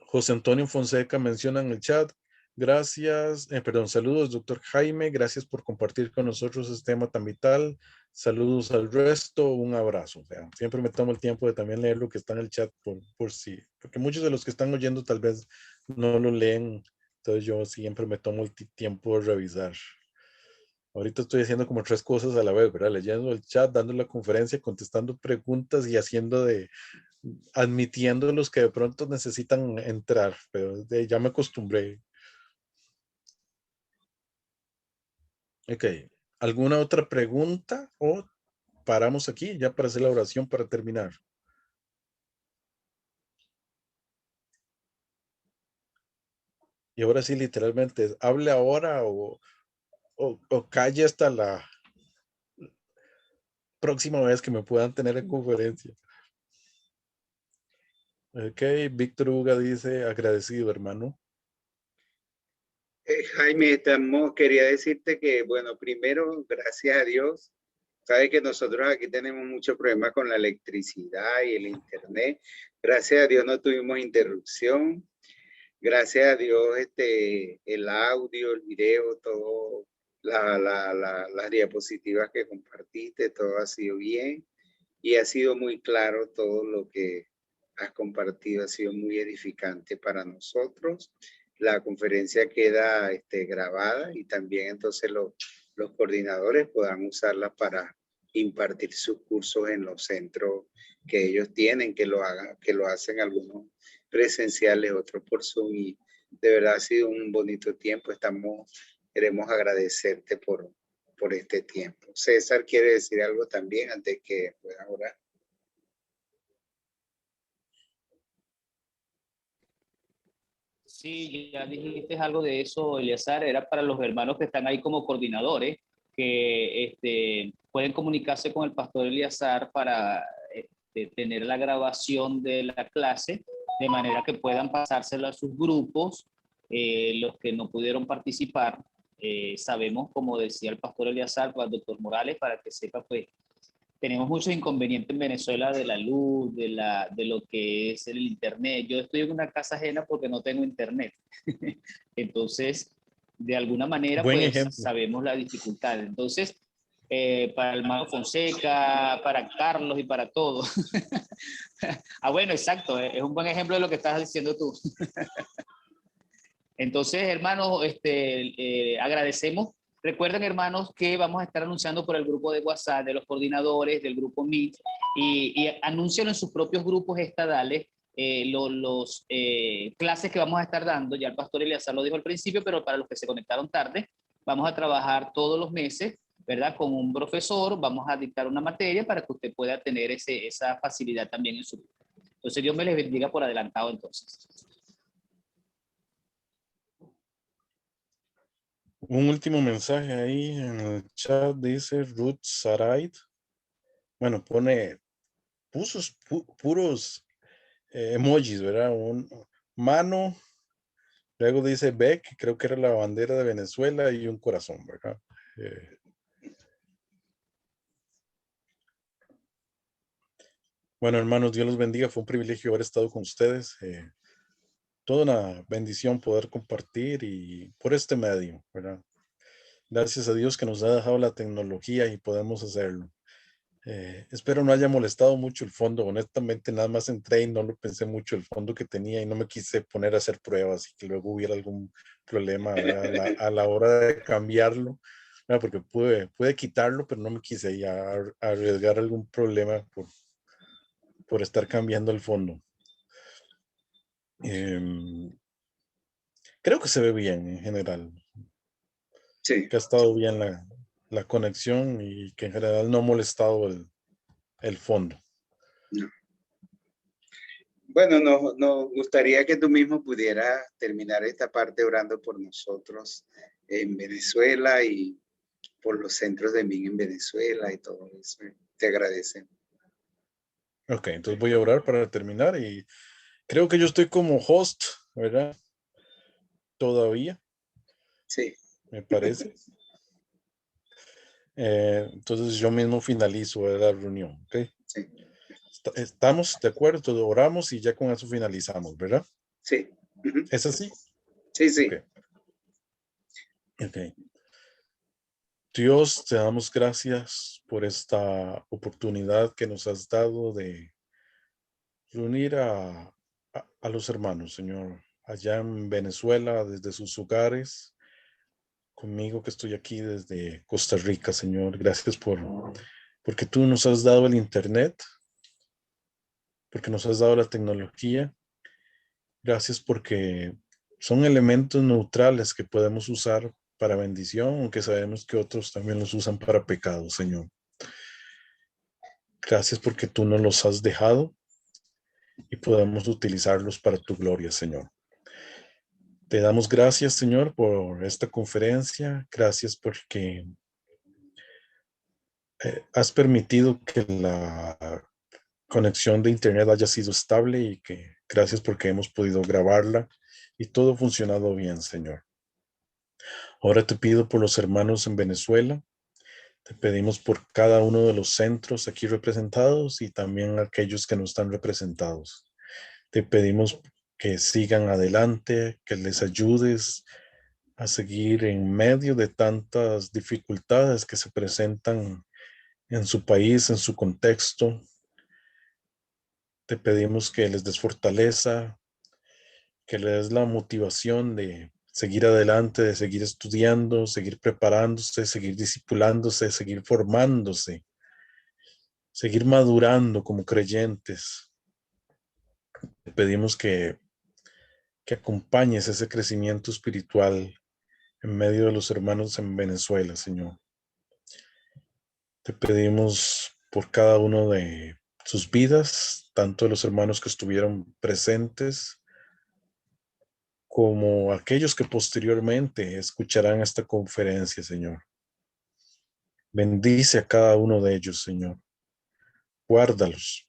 José Antonio Fonseca menciona en el chat, gracias, perdón, saludos, doctor Jaime, gracias por compartir con nosotros este tema tan vital. Saludos al resto, un abrazo. O sea, siempre me tomo el tiempo de también leer lo que está en el chat por sí, porque muchos de los que están oyendo tal vez no lo leen, entonces yo siempre me tomo el tiempo de revisar. Ahorita estoy haciendo como tres cosas a la vez, ¿verdad? Leyendo el chat, dando la conferencia, contestando preguntas y admitiendo los que de pronto necesitan entrar, pero ya me acostumbré. Ok, ¿alguna otra pregunta o paramos aquí ya para hacer la oración para terminar? Y ahora sí, literalmente, hable ahora o calle hasta la próxima vez que me puedan tener en conferencia. Ok, Víctor Uga dice, agradecido, hermano. Jaime, quería decirte que, bueno, primero, gracias a Dios, sabes que nosotros aquí tenemos mucho problema con la electricidad y el internet. Gracias a Dios no tuvimos interrupción. Gracias a Dios, el audio, el video, todo, las diapositivas que compartiste, todo ha sido bien y ha sido muy claro todo lo que has compartido, ha sido muy edificante para nosotros. La conferencia queda grabada y también entonces los coordinadores puedan usarla para impartir sus cursos en los centros que ellos tienen, que lo hacen algunos presenciales, otros por Zoom, y de verdad ha sido un bonito tiempo. Queremos agradecerte por este tiempo. César quiere decir algo también antes que pueda orar. Sí, ya dijiste algo de eso, Eleazar. Era para los hermanos que están ahí como coordinadores, que pueden comunicarse con el pastor Eleazar para tener la grabación de la clase, de manera que puedan pasársela a sus grupos, los que no pudieron participar. Sabemos, como decía el pastor Eleazar, el doctor Morales, para que sepa, pues, tenemos muchos inconvenientes en Venezuela de la luz, de lo que es el internet. Yo estoy en una casa ajena porque no tengo internet. Entonces, de alguna manera, Buen pues ejemplo. sabemos la dificultad. Entonces, para el hermano Fonseca, para Carlos y para todos. Bueno, exacto, es un buen ejemplo de lo que estás diciendo tú. Entonces, hermanos, agradecemos. Recuerden, hermanos, que vamos a estar anunciando por el grupo de WhatsApp de los coordinadores del grupo Meet y anuncian en sus propios grupos estadales los clases que vamos a estar dando. Ya el pastor Eleazar lo dijo al principio, pero para los que se conectaron tarde, vamos a trabajar todos los meses, ¿verdad? Con un profesor, vamos a dictar una materia para que usted pueda tener esa facilidad también en su grupo. Entonces, Dios me les bendiga por adelantado entonces. Un último mensaje ahí en el chat, dice Ruth Saraid. Bueno, puros emojis, ¿verdad? Mano, luego dice Beck, creo que era la bandera de Venezuela, y un corazón, ¿verdad? Bueno, hermanos, Dios los bendiga. Fue un privilegio haber estado con ustedes. Toda una bendición poder compartir y por este medio, ¿verdad? Gracias a Dios que nos ha dejado la tecnología y podemos hacerlo. Espero no haya molestado mucho el fondo. Honestamente, nada más entré y no lo pensé mucho el fondo que tenía y no me quise poner a hacer pruebas y que luego hubiera algún problema, ¿verdad? A la hora de cambiarlo, ¿verdad? Porque pude quitarlo, pero no me quise ya arriesgar algún problema por estar cambiando el fondo. Creo que se ve bien en general. Sí. Que ha estado bien la conexión y que en general no ha molestado el fondo. No. Bueno, nos gustaría que tú mismo pudieras terminar esta parte orando por nosotros en Venezuela y por los centros de MIN en Venezuela y todo eso. Te agradecemos. Ok, entonces voy a orar para terminar y creo que yo estoy como host, ¿verdad? Todavía. Sí. Me parece. Entonces yo mismo finalizo la reunión, ¿ok? Sí. Estamos de acuerdo, entonces oramos y ya con eso finalizamos, ¿verdad? Sí. ¿Es así? Sí, sí. Ok. Dios, te damos gracias por esta oportunidad que nos has dado de reunir a los hermanos, Señor, allá en Venezuela, desde sus hogares, conmigo que estoy aquí desde Costa Rica, Señor. Gracias porque tú nos has dado el Internet, porque nos has dado la tecnología. Gracias porque son elementos neutrales que podemos usar para bendición, aunque sabemos que otros también los usan para pecado, Señor. Gracias porque tú nos los has dejado y podemos utilizarlos para tu gloria, Señor. Te damos gracias, Señor, por esta conferencia. Gracias porque has permitido que la conexión de Internet haya sido estable y que gracias porque hemos podido grabarla y todo ha funcionado bien, Señor. Ahora te pido por los hermanos en Venezuela. Te pedimos por cada uno de los centros aquí representados y también aquellos que no están representados. Te pedimos que sigan adelante, que les ayudes a seguir en medio de tantas dificultades que se presentan en su país, en su contexto. Te pedimos que les des fortaleza, que les des la motivación de seguir adelante, de seguir estudiando, seguir preparándose, seguir discipulándose, seguir formándose, seguir madurando como creyentes. Te pedimos que acompañes ese crecimiento espiritual en medio de los hermanos en Venezuela, Señor. Te pedimos por cada uno de sus vidas, tanto de los hermanos que estuvieron presentes, como aquellos que posteriormente escucharán esta conferencia, Señor. Bendice a cada uno de ellos, Señor. Guárdalos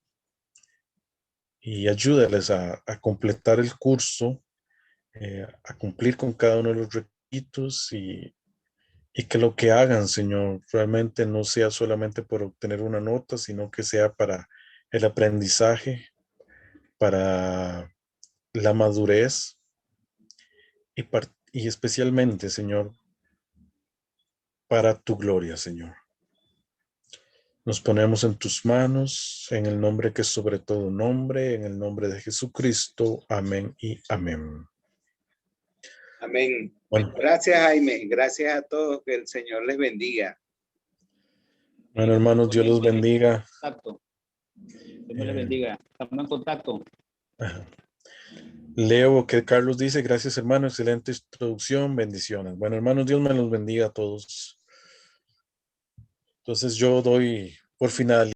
y ayúdales a completar el curso, a cumplir con cada uno de los requisitos y que lo que hagan, Señor, realmente no sea solamente por obtener una nota, sino que sea para el aprendizaje, para la madurez y especialmente, Señor, para tu gloria, Señor. Nos ponemos en tus manos, en el nombre que es sobre todo nombre, en el nombre de Jesucristo. Amén y amén. Amén. Bueno, Gracias, Jaime. Gracias a todos. Que el Señor les bendiga. bueno, hermanos, Dios los bendiga. Contacto. Dios me les bendiga. Estamos en contacto. Ajá. Leo que Carlos dice, gracias hermano, excelente introducción, bendiciones. Bueno, hermanos, Dios me los bendiga a todos. Entonces yo doy por final